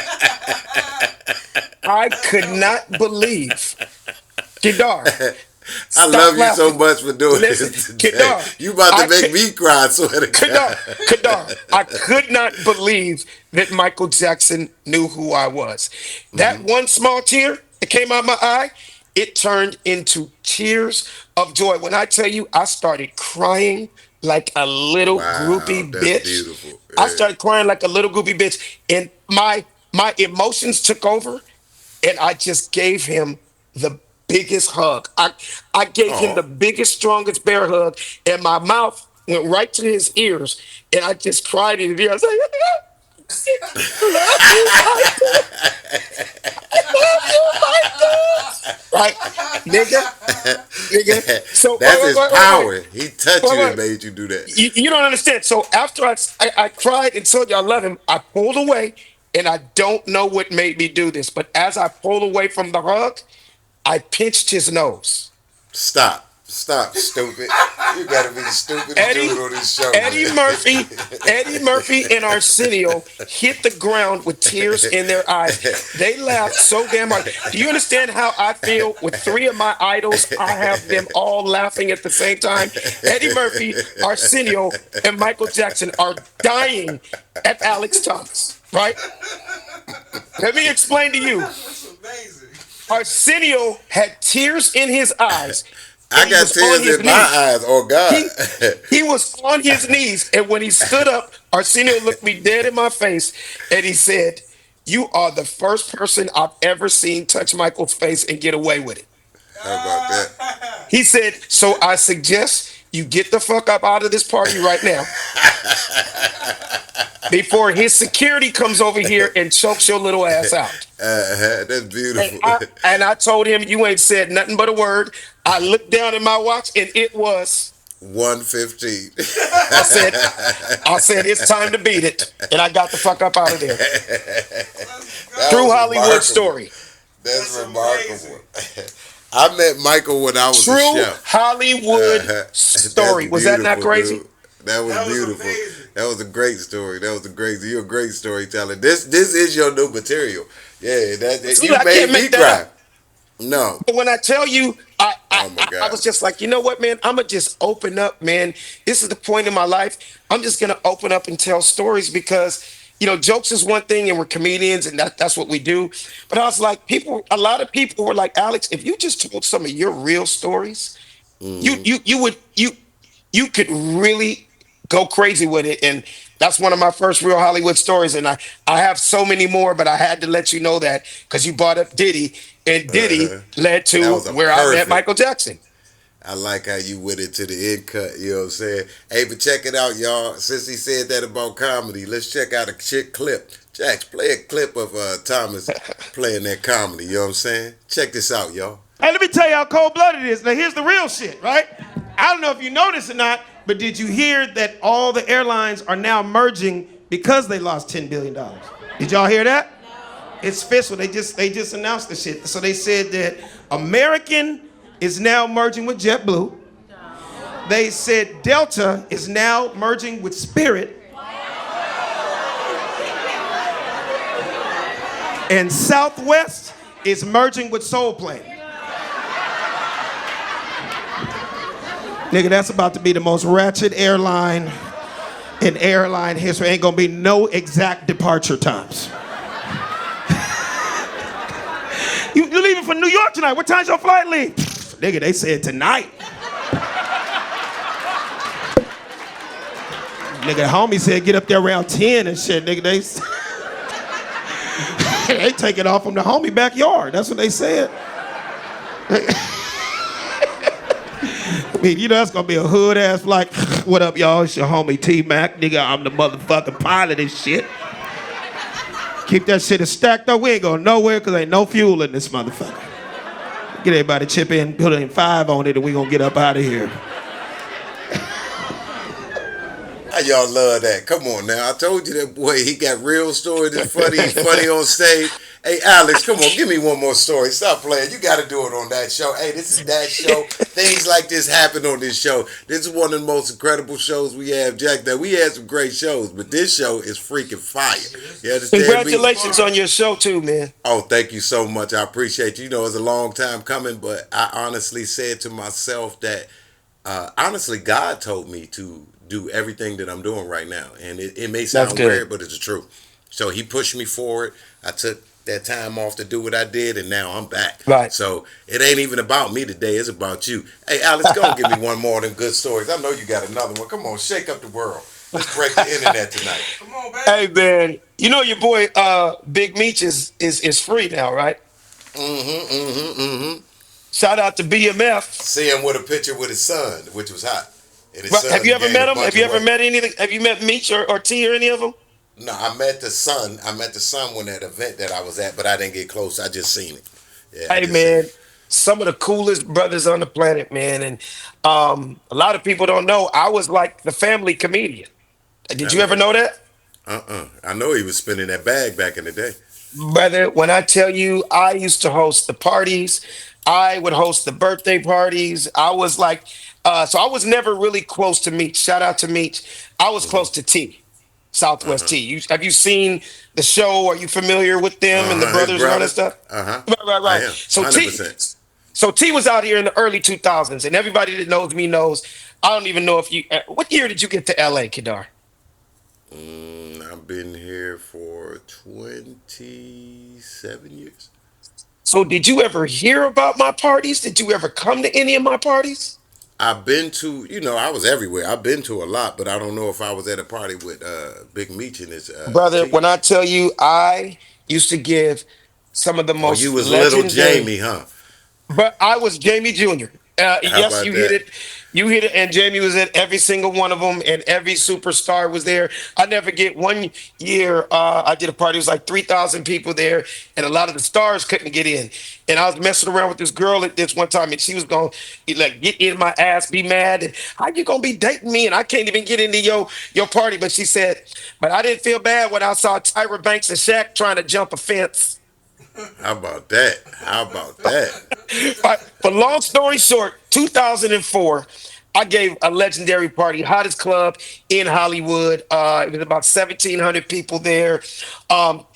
[SPEAKER 7] I, I could not believe, Kedar,
[SPEAKER 1] I
[SPEAKER 7] stop
[SPEAKER 1] love you so
[SPEAKER 7] laughing.
[SPEAKER 1] much for doing
[SPEAKER 7] Listen,
[SPEAKER 1] this today.
[SPEAKER 7] Kedar,
[SPEAKER 1] You about to
[SPEAKER 7] I
[SPEAKER 1] make
[SPEAKER 7] could,
[SPEAKER 1] me cry, I swear to
[SPEAKER 7] Kadar,
[SPEAKER 1] God.
[SPEAKER 7] Kadar, I could not believe that Michael Jackson knew who I was. That one small tear that came out my eye, it turned into tears of joy. When I tell you, I started crying like a little
[SPEAKER 1] Wow,
[SPEAKER 7] groupie
[SPEAKER 1] that's
[SPEAKER 7] bitch.
[SPEAKER 1] beautiful.
[SPEAKER 7] I
[SPEAKER 1] Yeah.
[SPEAKER 7] started crying like a little groupie bitch, and my emotions took over, and I just gave him the biggest hug. I gave him the
[SPEAKER 1] Oh,
[SPEAKER 7] biggest, strongest bear hug, and my mouth went right to his ears, and I just cried in his ear. I was like, I love you, Michael. I love you, Michael. Right, nigga. So
[SPEAKER 1] that's his
[SPEAKER 7] wait.
[SPEAKER 1] power. He touched
[SPEAKER 7] Wait,
[SPEAKER 1] you and
[SPEAKER 7] wait.
[SPEAKER 1] made you do that.
[SPEAKER 7] You don't understand. So after I cried and told you I love him, I pulled away, and I don't know what made me do this, but as I pulled away from the hug, I pinched his nose.
[SPEAKER 1] Stop. Stop, stupid. You gotta be the stupidest
[SPEAKER 7] Eddie,
[SPEAKER 1] dude on this show,
[SPEAKER 7] Eddie
[SPEAKER 1] man.
[SPEAKER 7] Murphy, Eddie Murphy and Arsenio hit the ground with tears in their eyes. They laughed so damn hard. Do you understand how I feel with three of my idols? I have them all laughing at the same time. Eddie Murphy, Arsenio, and Michael Jackson are dying at Alex Thomas, right? Let me explain to you.
[SPEAKER 6] That's amazing.
[SPEAKER 7] Arsenio had tears in his eyes, and
[SPEAKER 1] I
[SPEAKER 7] he
[SPEAKER 1] got
[SPEAKER 7] was on
[SPEAKER 1] tears
[SPEAKER 7] his
[SPEAKER 1] in my
[SPEAKER 7] knees.
[SPEAKER 1] eyes. Oh God.
[SPEAKER 7] He he was on his knees, and when he stood up, Arsenio looked me dead in my face, and he said, "You are the first person I've ever seen touch Michael's face and get away with it."
[SPEAKER 1] How about that?
[SPEAKER 7] He said, "So I suggest you get the fuck up out of this party right now before his security comes over here and chokes your little ass out."
[SPEAKER 1] That's
[SPEAKER 7] And
[SPEAKER 1] beautiful.
[SPEAKER 7] I told him, "You ain't said nothing but a word." I looked down at my watch, and it was.
[SPEAKER 1] 115.
[SPEAKER 7] I said, I said it's time to beat it, and I got the fuck up out of there.
[SPEAKER 1] That
[SPEAKER 7] True
[SPEAKER 1] was
[SPEAKER 7] Hollywood
[SPEAKER 1] remarkable.
[SPEAKER 7] story.
[SPEAKER 1] That's
[SPEAKER 6] That's
[SPEAKER 1] remarkable.
[SPEAKER 6] amazing.
[SPEAKER 1] I met Michael when I was a
[SPEAKER 7] True
[SPEAKER 1] chef.
[SPEAKER 7] Hollywood
[SPEAKER 1] That's
[SPEAKER 7] story. Was that not
[SPEAKER 1] beautiful,
[SPEAKER 7] crazy?
[SPEAKER 1] dude. That was
[SPEAKER 6] That was
[SPEAKER 1] beautiful.
[SPEAKER 6] amazing.
[SPEAKER 1] That was a great story. That was a great. You're a great storyteller. This is your new material. Yeah,
[SPEAKER 7] See,
[SPEAKER 1] you
[SPEAKER 7] I
[SPEAKER 1] made
[SPEAKER 7] can't
[SPEAKER 1] me
[SPEAKER 7] make that
[SPEAKER 1] cry.
[SPEAKER 7] up.
[SPEAKER 1] No.
[SPEAKER 7] But when I tell you,
[SPEAKER 1] Oh my
[SPEAKER 7] I
[SPEAKER 1] God.
[SPEAKER 7] was just like, you know what, man? I'm gonna just open up, man. This is the point in my life. I'm just gonna open up and tell stories because, jokes is one thing, and we're comedians, and that's what we do. But I was like, a lot of people were like, Alex, if you just told some of your real stories, you could really go crazy with it. And that's one of my first real Hollywood stories. And I have so many more, but I had to let you know that because you brought up Diddy, and Diddy led
[SPEAKER 1] That
[SPEAKER 7] to
[SPEAKER 1] was a
[SPEAKER 7] where I met
[SPEAKER 1] perfect.
[SPEAKER 7] Michael Jackson.
[SPEAKER 1] I like how you went into the end cut. You know what I'm saying? Hey, but check it out, y'all. Since he said that about comedy, let's check out a chick clip. Jax, play a clip of Thomas playing that comedy. You know what I'm saying? Check this out, y'all.
[SPEAKER 4] Hey, let me tell you how cold-blooded it is. Now, here's the real shit, right? I don't know if you noticed or not, but did you hear that all the airlines are now merging because they lost $10 billion?
[SPEAKER 2] Did y'all hear that? It's official. They just announced the shit. So they said that American is now merging with JetBlue. They said Delta is now merging with Spirit. And Southwest is merging with Soul Plane. Nigga, that's about to be the most ratchet airline in airline history. Ain't gonna be no exact departure times. You leaving for New York tonight? What time's your flight leave? Nigga, they said tonight. Nigga, the homie said get up there around 10 and shit. Nigga, they take it off from the homie backyard. That's what they said. I mean, you know that's gonna be a hood ass like, what up, y'all? It's your homie T-Mac. Nigga, I'm the motherfucking pilot and shit. Keep that shit stacked up. We ain't going nowhere because ain't no fuel in this motherfucker. Get everybody chip in, put in 5 on it, and we gonna get up out of here.
[SPEAKER 1] How y'all love that? Come on now. I told you that boy, he got real stories. It's funny. He's funny on stage. Hey, Alex, come on. Give me one more story. Stop playing. You got to do it on that show. Hey, this is that show. Things like this happen on this show. This is one of the most incredible shows we have, Jack. Now, we had some great shows, but this show is freaking fire. You understand
[SPEAKER 7] Congratulations
[SPEAKER 1] me?
[SPEAKER 7] on your show too, man.
[SPEAKER 1] Oh, thank you so much. I appreciate you. You know, it's a long time coming, but I honestly said to myself that, honestly, God told me to do everything that I'm doing right now. And it may sound weird, but it's the truth. So he pushed me forward. I took that time off to do what I did, and now I'm back.
[SPEAKER 7] Right.
[SPEAKER 1] So it ain't even about me today. It's about you. Hey, Alex, go and give me one more of them good stories. I know you got another one. Come on, shake up the world. Let's break the internet tonight.
[SPEAKER 4] Come on, baby.
[SPEAKER 7] Hey man, you know your boy Big Meech is free now, right? Shout out to BMF.
[SPEAKER 1] See him with a picture with his son, which was hot. And his
[SPEAKER 7] Right,
[SPEAKER 1] son
[SPEAKER 7] have you ever
[SPEAKER 1] gained
[SPEAKER 7] met
[SPEAKER 1] a
[SPEAKER 7] him?
[SPEAKER 1] bunch
[SPEAKER 7] Have you
[SPEAKER 1] of
[SPEAKER 7] ever
[SPEAKER 1] weight.
[SPEAKER 7] met anything? Have you met Meech or T or any of them?
[SPEAKER 1] No, I met the son. I met the son when that event that I was at, but I didn't get close. I just seen it. Yeah, I
[SPEAKER 7] Hey
[SPEAKER 1] just seen
[SPEAKER 7] man,
[SPEAKER 1] it.
[SPEAKER 7] some of the coolest brothers on the planet, man. And a lot of people don't know I was like the family comedian. Did
[SPEAKER 1] All
[SPEAKER 7] you ever
[SPEAKER 1] right.
[SPEAKER 7] know that?
[SPEAKER 1] I know he was spinning that bag back in the day.
[SPEAKER 7] Brother, when I tell you I used to host the parties, I would host the birthday parties. I was like, so I was never really close to Meech. Shout out to Meech. I was close to T, Southwest T. Have you seen the show? Are you familiar with them and the
[SPEAKER 1] His
[SPEAKER 7] brothers and all that
[SPEAKER 1] brother.
[SPEAKER 7] stuff?
[SPEAKER 1] Uh huh.
[SPEAKER 7] Right, right,
[SPEAKER 1] I
[SPEAKER 7] right.
[SPEAKER 1] am
[SPEAKER 7] So T,
[SPEAKER 1] 100%.
[SPEAKER 7] so T was out here in the early 2000s, and everybody that knows me knows. I don't even know if you. What year did you get to LA, Kedar?
[SPEAKER 1] I've been here for 27 years.
[SPEAKER 7] So did you ever hear about my parties? Did you ever come to any of my parties?
[SPEAKER 1] I've been to, I was everywhere. I've been to a lot, but I don't know if I was at a party with Big Meech and his
[SPEAKER 7] Brother,
[SPEAKER 1] team.
[SPEAKER 7] when I tell you, I used to give some of the
[SPEAKER 1] Oh, you
[SPEAKER 7] most
[SPEAKER 1] was little
[SPEAKER 7] legendary.
[SPEAKER 1] Jamie, huh?
[SPEAKER 7] But I was Jamie Jr.
[SPEAKER 1] How
[SPEAKER 7] Yes,
[SPEAKER 1] about
[SPEAKER 7] you hit
[SPEAKER 1] that?
[SPEAKER 7] it. You hit it. And Jamie was at every single one of them, and every superstar was there. I never get one year. I did a party. It was like 3,000 people there, and a lot of the stars couldn't get in. And I was messing around with this girl at this one time, and she was going to like get in my ass, be mad. And how you gonna be dating me? And I can't even get into your party. But she said, but I didn't feel bad when I saw Tyra Banks and Shaq trying to jump a fence.
[SPEAKER 1] How about that? How about that?
[SPEAKER 7] Right, but long story short, 2004, I gave a legendary party, hottest club in Hollywood. It was about 1,700 people there.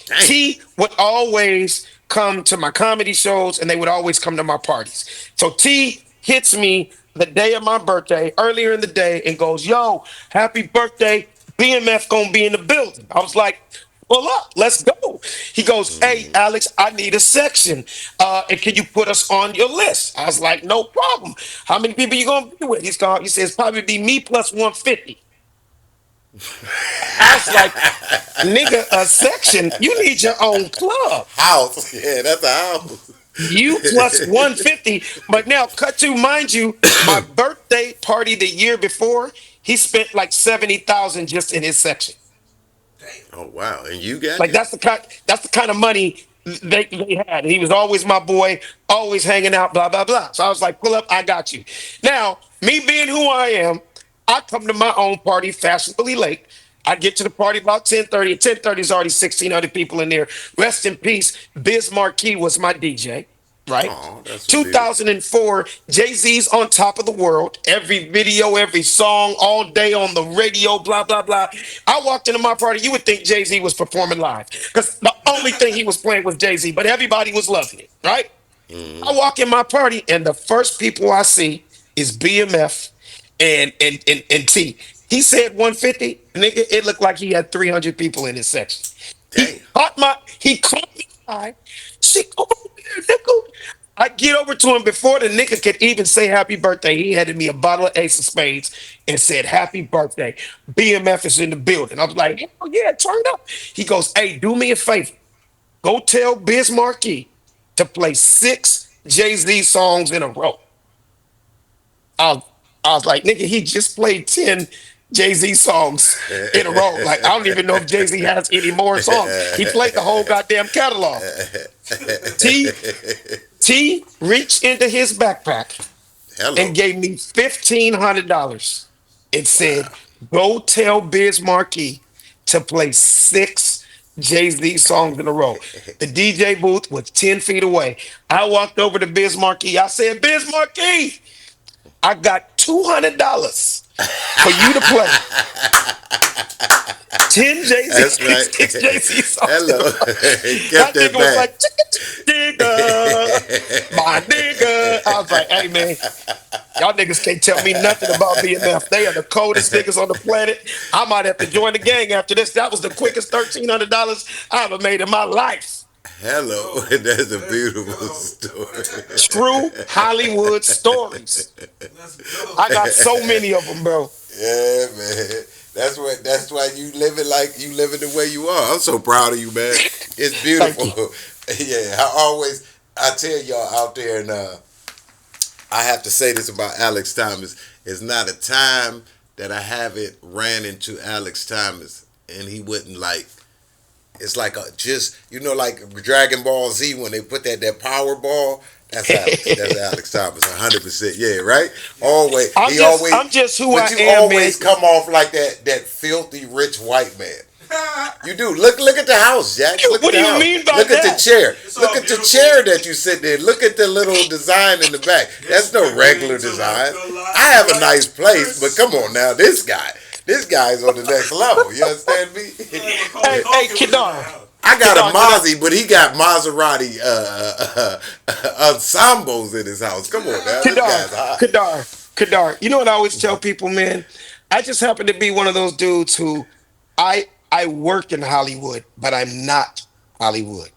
[SPEAKER 1] Dang.
[SPEAKER 7] T would always come to my comedy shows, and they would always come to my parties. So T hits me the day of my birthday, earlier in the day, and goes, "Yo, happy birthday! BMF gonna be in the building." I was like, pull up, let's go. He goes, "Hey, Alex, I need a section. And can you put us on your list?" I was like, "No problem. How many people you gonna be with?" He says, "Probably be me plus 150." I was like, "Nigga, a section? You need your own club.
[SPEAKER 1] House. Yeah, that's a house.
[SPEAKER 7] You plus 150." But now, cut to, mind you, my birthday party the year before, he spent like 70,000 just in his section.
[SPEAKER 1] Oh, wow. And you got
[SPEAKER 7] Like
[SPEAKER 1] it?
[SPEAKER 7] that's the kind of money they had. He was always my boy, always hanging out, blah blah blah. So I was like, pull up, I got you. Now, me being who I am, I come to my own party fashionably late. I get to the party about 10:30. At 10:30 is already 1,600 people in there. Rest in peace. Biz Marquis was my DJ, right?
[SPEAKER 1] Oh, that's a beautiful.
[SPEAKER 7] 2004, Jay-Z's on top of the world. Every video, every song, all day on the radio, blah, blah, blah. I walked into my party. You would think Jay-Z was performing live because the only thing he was playing was Jay-Z, but everybody was loving it, right? I walk in my party, and the first people I see is BMF and T. He said 150, nigga. It looked like he had 300 people in his section.
[SPEAKER 1] Damn.
[SPEAKER 7] He caught me eye. She come over here, nigga. I get over to him before the nigga could even say happy birthday. He handed me a bottle of Ace of Spades and said happy birthday. BMF is in the building. I was like, hell yeah, turn up. He goes, hey, do me a favor. Go tell Biz Markie to play 6 Jay-Z songs in a row. I was, I was like, nigga, he just played 10 Jay-Z songs in a row. Like, I don't even know if Jay-Z has any more songs. He played the whole goddamn catalog. T T reached into his backpack
[SPEAKER 1] Hello.
[SPEAKER 7] and gave me $1,500 and said, go tell Biz Markie to play 6 Jay-Z songs in a row. The DJ booth was 10 feet away. I walked over to Biz Markie. I said, Biz Markie, I got $200 for you to play 10 Jay-Z,
[SPEAKER 1] That's right.
[SPEAKER 7] 6 Jay-Z songs in a
[SPEAKER 1] Hello.
[SPEAKER 7] row.
[SPEAKER 1] Kept
[SPEAKER 7] That
[SPEAKER 1] that
[SPEAKER 7] nigga was
[SPEAKER 1] back.
[SPEAKER 7] like, nigga, my nigga. I was like, hey, man, y'all niggas can't tell me nothing about BMF. They are the coldest niggas on the planet. I might have to join the gang after this. That was the quickest $1,300 I ever made in my life.
[SPEAKER 1] Hello. That's a beautiful story.
[SPEAKER 7] True Hollywood stories. I got so many of them, bro.
[SPEAKER 1] Yeah, man. That's why you living like you living the way you are. I'm so proud of you, man. It's
[SPEAKER 7] Thank
[SPEAKER 1] beautiful.
[SPEAKER 7] you.
[SPEAKER 1] Yeah, I tell y'all out there, and I have to say this about Alex Thomas. It's not a time that I haven't ran into Alex Thomas and he wouldn't like. It's like a just like Dragon Ball Z when they put that power ball. That's Alex. That's Alex Thomas, 100%. Yeah, right. Always. He always.
[SPEAKER 7] I'm just who I
[SPEAKER 1] But you
[SPEAKER 7] am, man.
[SPEAKER 1] always come off like that filthy rich white man. You do. Look at the house, Jack. Look
[SPEAKER 7] What
[SPEAKER 1] at
[SPEAKER 7] do
[SPEAKER 1] the
[SPEAKER 7] you
[SPEAKER 1] house.
[SPEAKER 7] mean by
[SPEAKER 1] Look at the
[SPEAKER 7] that?
[SPEAKER 1] chair. Look at the chair that you sit there. Look at the little design in the back. That's no regular design. I have a nice place, but come on now, this guy's on the next level. You understand me?
[SPEAKER 7] Hey, Kedar.
[SPEAKER 1] I got a
[SPEAKER 7] Kedar,
[SPEAKER 1] Mozzie, but he got Maserati ensembles in his house. Come on now, this
[SPEAKER 7] Kedar,
[SPEAKER 1] guy's hot.
[SPEAKER 7] Kedar. You know what I always tell people, man? I just happen to be one of those dudes who I work in Hollywood, but I'm not Hollywood.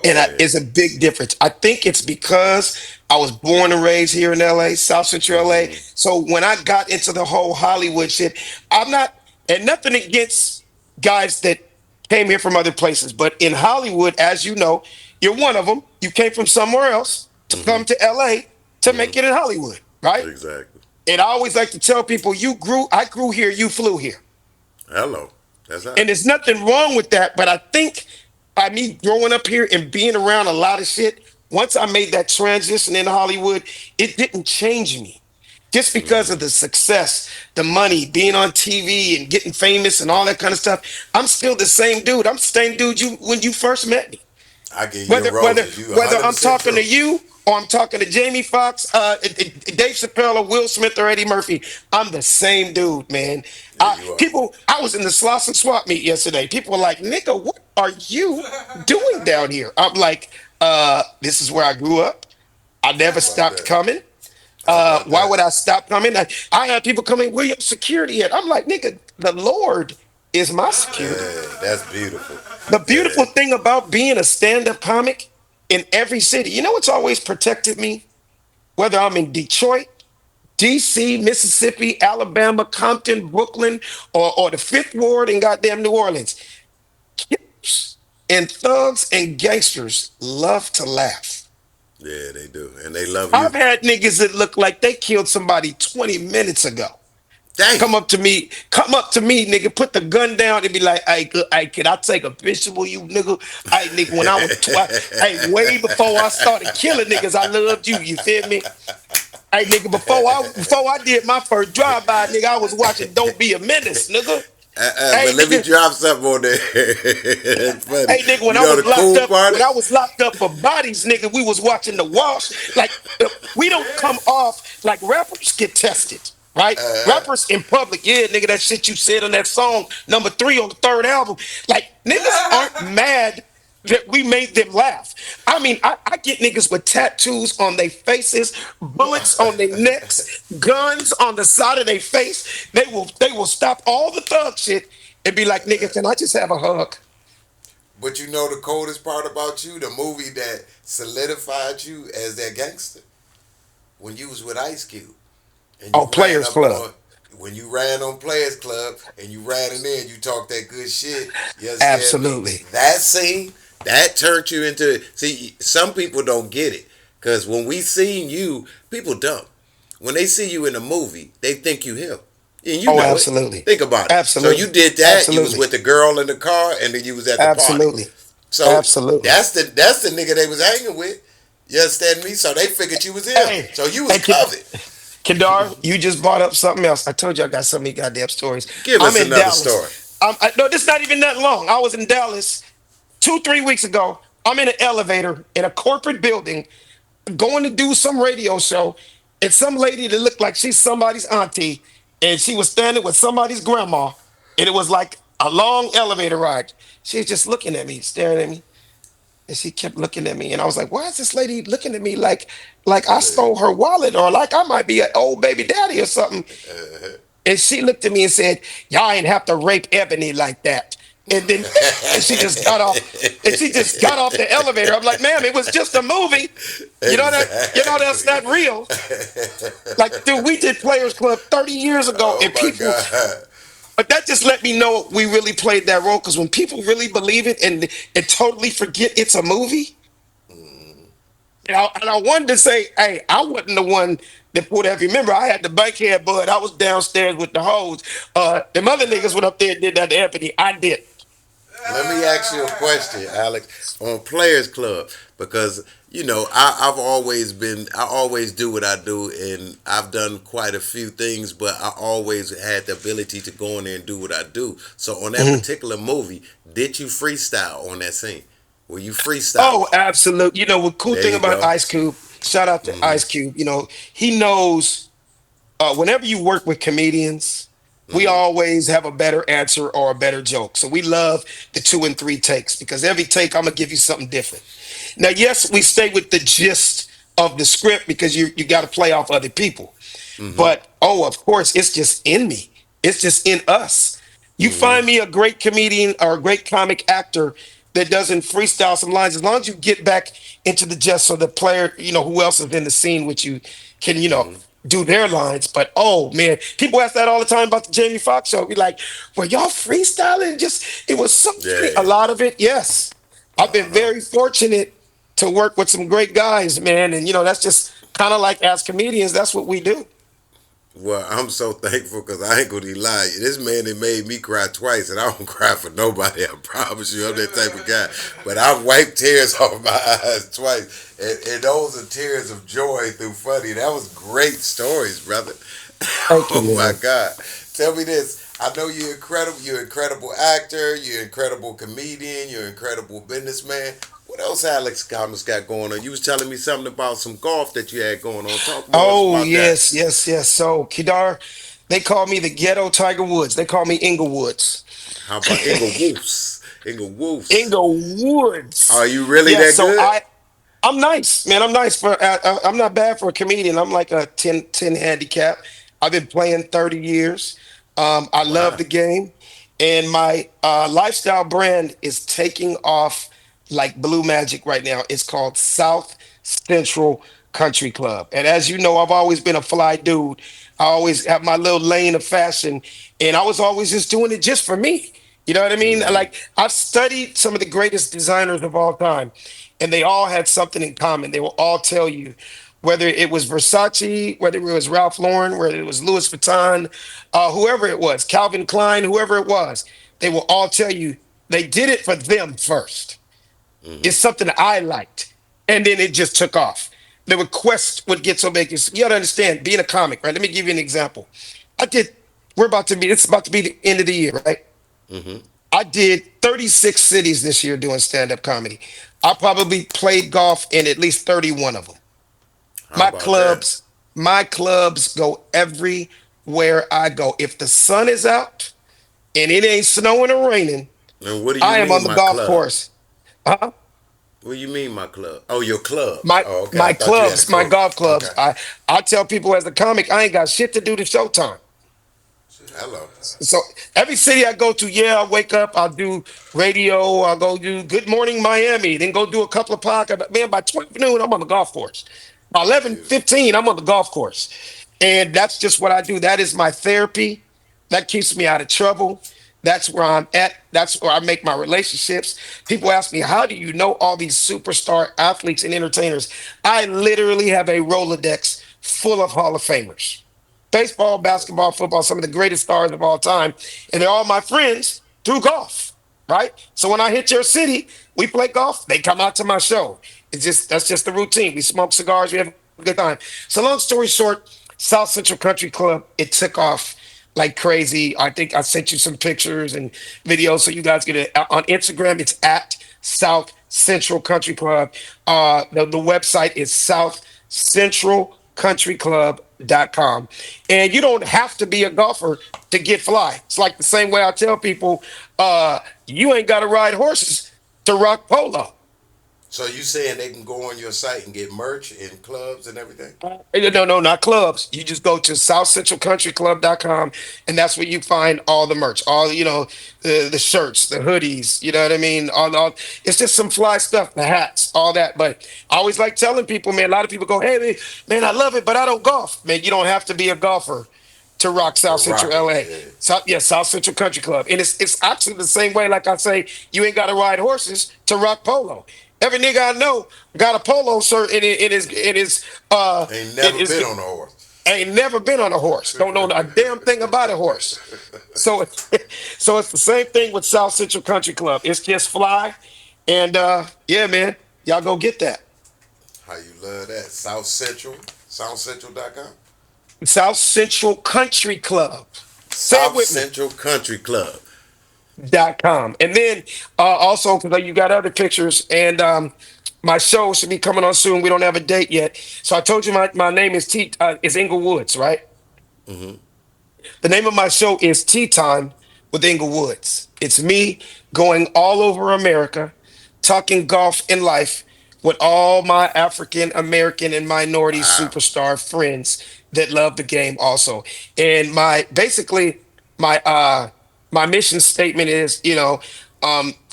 [SPEAKER 7] And it's a big difference. I think it's because I was born and raised here in LA, South Central LA. So when I got into the whole Hollywood shit, I'm not, and nothing against guys that came here from other places, but in Hollywood, as you know, you're one of them. You came from somewhere else to come to LA to make it in Hollywood, right?
[SPEAKER 1] Exactly.
[SPEAKER 7] And I always like to tell people, I grew here, you flew here.
[SPEAKER 1] Hello. That's hot.
[SPEAKER 7] And there's nothing wrong with that, but I think by me growing up here and being around a lot of shit, once I made that transition into Hollywood, it didn't change me. Just because of the success, the money, being on TV and getting famous and all that kind of stuff, I'm still the same dude. I'm the same dude you when you first met me.
[SPEAKER 1] I give you
[SPEAKER 7] Whether whether
[SPEAKER 1] roses. You
[SPEAKER 7] whether I'm
[SPEAKER 1] 100%
[SPEAKER 7] talking
[SPEAKER 1] true.
[SPEAKER 7] to you or I'm talking to Jamie Foxx, Dave Chappelle, or Will Smith, or Eddie Murphy, I'm the same dude, man.
[SPEAKER 1] Yeah, you are.
[SPEAKER 7] I was in the Slauson Swap meet yesterday. People were like, "Nigga, what are you doing down here?" I'm like, "This is where I grew up. I never
[SPEAKER 1] How about
[SPEAKER 7] stopped
[SPEAKER 1] that?
[SPEAKER 7] coming.
[SPEAKER 1] How about
[SPEAKER 7] Why
[SPEAKER 1] that?
[SPEAKER 7] would I stop coming?" I had people coming, "Where your security at?" I'm like, "Nigga, the Lord is my security."
[SPEAKER 1] Yeah, that's beautiful.
[SPEAKER 7] The
[SPEAKER 1] Yeah.
[SPEAKER 7] beautiful thing about being a stand-up comic in every city, you know what's always protected me? Whether I'm in Detroit, DC, Mississippi, Alabama, Compton, Brooklyn, or the Fifth Ward in goddamn New Orleans. Killers and thugs and gangsters love to laugh.
[SPEAKER 1] Yeah, they do. And they love
[SPEAKER 7] I've
[SPEAKER 1] you.
[SPEAKER 7] had niggas that look like they killed somebody 20 minutes ago.
[SPEAKER 1] Damn.
[SPEAKER 7] Come up to me, nigga, put the gun down and be like, hey, can I take a picture with you, nigga? Hey, nigga, when I was hey, way before I started killing niggas, I loved you. You feel me? Hey, nigga, before I did my first drive-by, nigga, I was watching Don't Be a Menace, nigga. Hey
[SPEAKER 1] But let me
[SPEAKER 7] nigga,
[SPEAKER 1] drop something on there. It's funny.
[SPEAKER 7] hey nigga,
[SPEAKER 1] You know the cool part?
[SPEAKER 7] when I was locked up for bodies, nigga, we was watching the wash. Like we don't come off like rappers get tested, right? Rappers in public, yeah, nigga, that shit you said on that song, number 3 on the third album. Like niggas aren't mad that we made them laugh. I mean, I get niggas with tattoos on their faces, bullets on their necks, guns on the side of their face. They will stop all the thug shit and be like, nigga, can I just have a hug?
[SPEAKER 1] But you know the coldest part about you? The movie that solidified you as that gangster? When you was with Ice Cube. And
[SPEAKER 7] Oh,
[SPEAKER 1] you ran
[SPEAKER 7] Players
[SPEAKER 1] up
[SPEAKER 7] Club.
[SPEAKER 1] on when you ran on Players Club and you ran in there and you talked that good shit, you understand me?
[SPEAKER 7] Absolutely.
[SPEAKER 1] That scene, that turned you into see, some people don't get it. Cause when we seen you, people dumb. When they see you in a movie, they think you him. And you
[SPEAKER 7] Oh,
[SPEAKER 1] know it.
[SPEAKER 7] absolutely.
[SPEAKER 1] Think about it. So you
[SPEAKER 7] Absolutely.
[SPEAKER 1] did that, you was
[SPEAKER 7] Absolutely.
[SPEAKER 1] with the girl in the car, and then you was at the party.
[SPEAKER 7] Absolutely.
[SPEAKER 1] So
[SPEAKER 7] Absolutely.
[SPEAKER 1] that's the nigga they was hanging with. You understand me? So they figured you was him.
[SPEAKER 7] Hey,
[SPEAKER 1] So you was
[SPEAKER 7] hey,
[SPEAKER 1] covered.
[SPEAKER 7] Kedar, you just brought up something else. I told you I got so many goddamn stories.
[SPEAKER 1] Give
[SPEAKER 7] I'm
[SPEAKER 1] us
[SPEAKER 7] in
[SPEAKER 1] another
[SPEAKER 7] Dallas.
[SPEAKER 1] story.
[SPEAKER 7] No, this is not even that long. I was in Dallas 2, 3 weeks ago. I'm in an elevator in a corporate building going to do some radio show, and some lady that looked like she's somebody's auntie, and she was standing with somebody's grandma, and it was like a long elevator ride. She was just looking at me, staring at me, and she kept looking at me, and I was like, "Why is this lady looking at me like I stole her wallet, or like I might be an old baby daddy or something?" And she looked at me and said, "Y'all ain't have to rape Ebony like that." And then and she just got off, and she just got off the elevator. I'm like, "Ma'am, it was just a movie. That's not
[SPEAKER 1] Exactly.
[SPEAKER 7] real." Like, dude, we did Players Club 30 years ago,
[SPEAKER 1] Oh
[SPEAKER 7] and
[SPEAKER 1] my
[SPEAKER 7] people,
[SPEAKER 1] God.
[SPEAKER 7] but that just let me know we really played that role. Because when people really believe it and totally forget it's a movie, and I wanted to say, hey, I wasn't the one that pulled that. Remember, I had the bankhead bud. I was downstairs with the hose. Them other niggas went up there and did that to Anthony. I did.
[SPEAKER 1] Let me ask you a question, Alex, on Players Club, because I've always I always do what I do, and I've done quite a few things, but I always had the ability to go in there and do what I do. So on that
[SPEAKER 7] Mhm.
[SPEAKER 1] particular movie, did you freestyle on that scene? Were you
[SPEAKER 7] Oh,
[SPEAKER 1] freestyling?
[SPEAKER 7] absolutely. You know, what cool
[SPEAKER 1] There
[SPEAKER 7] thing
[SPEAKER 1] you
[SPEAKER 7] about
[SPEAKER 1] go.
[SPEAKER 7] Ice Cube, shout out to Ice Cube, he knows whenever you work with comedians, we always have a better answer or a better joke. So we love the 2 and 3 takes because every take, I'm going to give you something different. Now, yes, we stay with the gist of the script because you got to play off other people.
[SPEAKER 1] Mm-hmm.
[SPEAKER 7] But oh, of course, it's just in me. It's just in us. You
[SPEAKER 1] Mm-hmm.
[SPEAKER 7] find me a great comedian or a great comic actor that doesn't freestyle some lines, as long as you get back into the jest so the player, who else is in the scene with you can,
[SPEAKER 1] Mm-hmm.
[SPEAKER 7] do their lines. But oh man, people ask that all the time about the Jamie Foxx show. Be like, well, y'all freestyling? Just it was so funny. A
[SPEAKER 1] Yeah.
[SPEAKER 7] lot of it, yes. I've been
[SPEAKER 1] Uh-huh.
[SPEAKER 7] very fortunate to work with some great guys, man. And that's just kind of like as comedians, that's what we do.
[SPEAKER 1] Well, I'm so thankful because I ain't gonna lie. This man that made me cry twice, and I don't cry for nobody. I promise you, I'm that type of guy. But I've wiped tears off my eyes twice, and those are tears of joy through funny. That was great stories, brother.
[SPEAKER 7] Thank you,
[SPEAKER 1] Oh my
[SPEAKER 7] man.
[SPEAKER 1] God! Tell me this. I know you're incredible. You're an incredible actor. You're an incredible comedian. You're an incredible businessman. What else Alex Thomas got going on? You was telling me something about some golf that you had going on. Talk more
[SPEAKER 7] Oh,
[SPEAKER 1] about that.
[SPEAKER 7] yes, yes, yes. So, Kedar, they call me the ghetto Tiger Woods. They call me Inglewoods.
[SPEAKER 1] How about Ingle Wolfs? Ingle Wolfs. Are
[SPEAKER 7] Inglewoods.
[SPEAKER 1] you really
[SPEAKER 7] Yeah,
[SPEAKER 1] that
[SPEAKER 7] so
[SPEAKER 1] good?
[SPEAKER 7] I'm nice, man. I'm nice for I'm not bad for a comedian. I'm like a 10 handicap. I've been playing 30 years. I love
[SPEAKER 1] Wow.
[SPEAKER 7] the game, and my lifestyle brand is taking off like blue magic right now. It's called South Central Country Club. And as you know, I've always been a fly dude. I always have my little lane of fashion, and I was always just doing it just for me. You know what I mean?
[SPEAKER 1] Mm-hmm.
[SPEAKER 7] Like I've studied some of the greatest designers of all time, and they all had something in common. They will all tell you, whether it was Versace, whether it was Ralph Lauren, whether it was Louis Vuitton, whoever it was, Calvin Klein, whoever it was, they will all tell you they did it for them first. It's
[SPEAKER 1] Mm-hmm.
[SPEAKER 7] something that I liked, and then it just took off. The request would get so big. You got to understand, being a comic, right? Let me give you an example. I did. We're about to be. It's about to be the end of the year, right?
[SPEAKER 1] Mm-hmm.
[SPEAKER 7] I did 36 cities this year doing stand-up comedy. I probably played golf in at least 31 of them.
[SPEAKER 1] How
[SPEAKER 7] My
[SPEAKER 1] about that?
[SPEAKER 7] clubs, my clubs go everywhere I go. If the sun is out and it ain't snowing or raining,
[SPEAKER 1] And what do you
[SPEAKER 7] I am
[SPEAKER 1] mean,
[SPEAKER 7] on the
[SPEAKER 1] my
[SPEAKER 7] golf
[SPEAKER 1] club?
[SPEAKER 7] course. Uh-huh.
[SPEAKER 1] What do you mean, my club? Oh, your clubs.
[SPEAKER 7] My
[SPEAKER 1] Oh, okay. I
[SPEAKER 7] my
[SPEAKER 1] thought you had a
[SPEAKER 7] clubs, my
[SPEAKER 1] coach.
[SPEAKER 7] golf clubs.
[SPEAKER 1] Okay.
[SPEAKER 7] I tell people as a comic, I ain't got shit to do to Showtime.
[SPEAKER 1] Hello.
[SPEAKER 7] So every city I go to, yeah, I wake up, I'll do radio, I'll go do Good Morning Miami, then go do a couple of podcasts. But man, by 12 noon, I'm on the golf course. By
[SPEAKER 1] Beautiful.
[SPEAKER 7] 11:15, I'm on the golf course. And that's just what I do. That is my therapy. That keeps me out of trouble. That's where I'm at. That's where I make my relationships. People ask me, how do you know all these superstar athletes and entertainers? I literally have a Rolodex full of Hall of Famers. Baseball, basketball, football, some of the greatest stars of all time. And they're all my friends through golf, right? So when I hit your city, we play golf, they come out to my show. It's just that's just the routine. We smoke cigars, we have a good time. So long story short, South Central Country Club, it took off like crazy. I think I sent you some pictures and videos so you guys get it on Instagram. It's at South Central Country Club. The website is southcentralcountryclub.com. And you don't have to be a golfer to get fly. It's like the same way I tell people, you ain't got to ride horses to rock polo.
[SPEAKER 1] So you saying they can go on your site and get merch and clubs and everything?
[SPEAKER 7] No, no, not clubs. You just go to southcentralcountryclub.com and that's where you find all the merch, all, the shirts, the hoodies, you know what I mean? It's just some fly stuff, the hats, all that. But I always like telling people, man, a lot of people go, hey, man, I love it, but I don't golf. Man, you don't have to be a golfer to rock
[SPEAKER 1] To
[SPEAKER 7] South Central
[SPEAKER 1] rock it,
[SPEAKER 7] LA.
[SPEAKER 1] yeah.
[SPEAKER 7] South Central Country Club. And it's actually the same way, like I say, you ain't gotta ride horses to rock polo. Every nigga I know got a polo shirt
[SPEAKER 1] Ain't
[SPEAKER 7] it
[SPEAKER 1] never
[SPEAKER 7] is
[SPEAKER 1] been on a horse.
[SPEAKER 7] ain't never been on a horse. Don't know a damn thing about a horse. So so it's the same thing with South Central Country Club. It's just fly. And yeah, man, y'all go get that.
[SPEAKER 1] How you love that? South Central, southcentral.com.
[SPEAKER 7] South Central Country Club. Say it
[SPEAKER 1] South
[SPEAKER 7] with me.
[SPEAKER 1] Central Country Club.
[SPEAKER 7] .com. And then also because you got other pictures and my show should be coming on soon. We don't have a date yet. So I told you my name is Inglewood's, right?
[SPEAKER 1] Mm-hmm.
[SPEAKER 7] The name of my show is Tea Time with Woods. It's me going all over America, talking golf and life with all my African American and minority
[SPEAKER 1] Wow.
[SPEAKER 7] superstar friends that love the game also. And my mission statement is,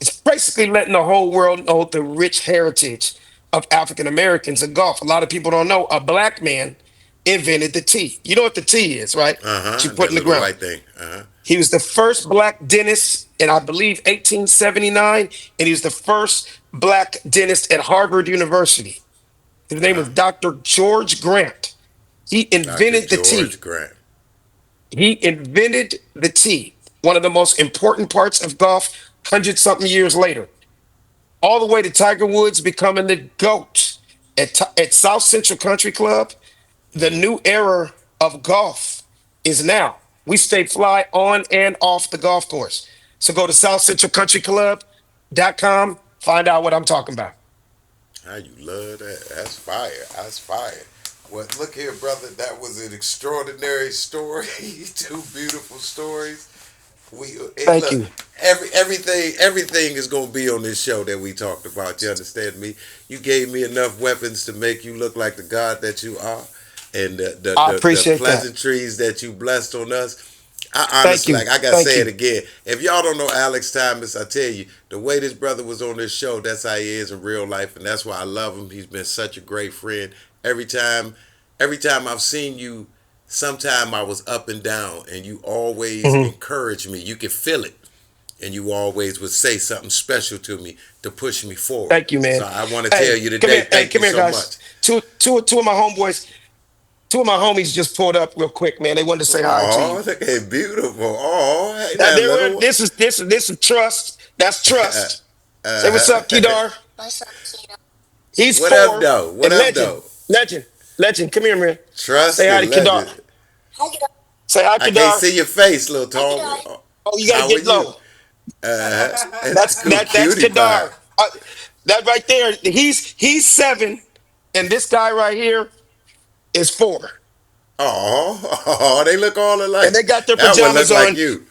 [SPEAKER 7] it's basically letting the whole world know the rich heritage of African Americans in golf. A lot of people don't know a black man invented the tee. You know what the tee is, right?
[SPEAKER 1] Uh
[SPEAKER 7] That you
[SPEAKER 1] huh.
[SPEAKER 7] put
[SPEAKER 1] That
[SPEAKER 7] in the
[SPEAKER 1] little
[SPEAKER 7] ground.
[SPEAKER 1] white thing. Uh huh.
[SPEAKER 7] He was the first black dentist in, I believe, 1879, and he was the first black dentist at Harvard University. His name was
[SPEAKER 1] Wow.
[SPEAKER 7] Dr. George Grant. He
[SPEAKER 1] Dr.
[SPEAKER 7] invented the
[SPEAKER 1] George
[SPEAKER 7] tee.
[SPEAKER 1] Grant.
[SPEAKER 7] He invented the tee, one of the most important parts of golf, 100 something years later, all the way to Tiger Woods becoming the GOAT at South Central Country Club. The
[SPEAKER 1] Mm.
[SPEAKER 7] new era of golf is now. We stay fly on and off the golf course. So go to southcentralcountryclub.com, find out what I'm talking about.
[SPEAKER 1] How you love that? That's fire. That's fire. Well, look here, brother. That was an extraordinary story. Two beautiful stories.
[SPEAKER 7] Thank
[SPEAKER 1] Look,
[SPEAKER 7] you.
[SPEAKER 1] everything is gonna be on this show that we talked about. You understand me? You gave me enough weapons to make you look like the god that you are, and
[SPEAKER 7] I
[SPEAKER 1] the
[SPEAKER 7] appreciate that.
[SPEAKER 1] pleasantries that you blessed on us. I
[SPEAKER 7] Thank
[SPEAKER 1] honestly,
[SPEAKER 7] you.
[SPEAKER 1] like I gotta
[SPEAKER 7] Thank
[SPEAKER 1] say it
[SPEAKER 7] you.
[SPEAKER 1] again. If y'all don't know Alex Thomas, I tell you, the way this brother was on this show, that's how he is in real life, and that's why I love him. He's been such a great friend. Every time, every time I've seen you, sometime I was up and down, and you always
[SPEAKER 7] Mhm.
[SPEAKER 1] encourage me. You can feel it, and you always would say something special to me to push me forward.
[SPEAKER 7] Thank you,
[SPEAKER 1] So
[SPEAKER 7] man.
[SPEAKER 1] I want to tell
[SPEAKER 7] Hey,
[SPEAKER 1] you
[SPEAKER 7] come
[SPEAKER 1] today,
[SPEAKER 7] here. Hey,
[SPEAKER 1] thank you
[SPEAKER 7] come here,
[SPEAKER 1] so much.
[SPEAKER 7] guys. Two of my homeboys, two of my homies just pulled up real quick, man. They wanted to say hi to you.
[SPEAKER 1] Oh, look at beautiful. Oh, hey
[SPEAKER 7] Now,
[SPEAKER 1] now, little one.
[SPEAKER 7] this is trust. That's trust. Say what's up,
[SPEAKER 1] Uh,
[SPEAKER 7] Kedar. He's
[SPEAKER 1] what up,
[SPEAKER 7] four
[SPEAKER 1] though? What
[SPEAKER 7] and
[SPEAKER 1] up,
[SPEAKER 7] legend.
[SPEAKER 1] though?
[SPEAKER 7] Legend. Legend. Come here, man. Say
[SPEAKER 1] Trust
[SPEAKER 7] hi to
[SPEAKER 1] and
[SPEAKER 7] Kedar.
[SPEAKER 1] legend.
[SPEAKER 7] Say hi,
[SPEAKER 1] I can't
[SPEAKER 7] Kedar.
[SPEAKER 1] see your face, little tall.
[SPEAKER 7] Oh, you gotta
[SPEAKER 1] How are
[SPEAKER 7] get
[SPEAKER 1] you?
[SPEAKER 7] low.
[SPEAKER 1] That's
[SPEAKER 7] That's
[SPEAKER 1] cool.
[SPEAKER 7] that's
[SPEAKER 1] Cutie pie.
[SPEAKER 7] Kedar. That right there. He's 7, and this guy right here is 4,
[SPEAKER 1] Oh, they look all
[SPEAKER 7] and
[SPEAKER 1] alike.
[SPEAKER 7] they got their
[SPEAKER 1] That one look
[SPEAKER 7] pajamas
[SPEAKER 1] like
[SPEAKER 7] on.
[SPEAKER 1] you.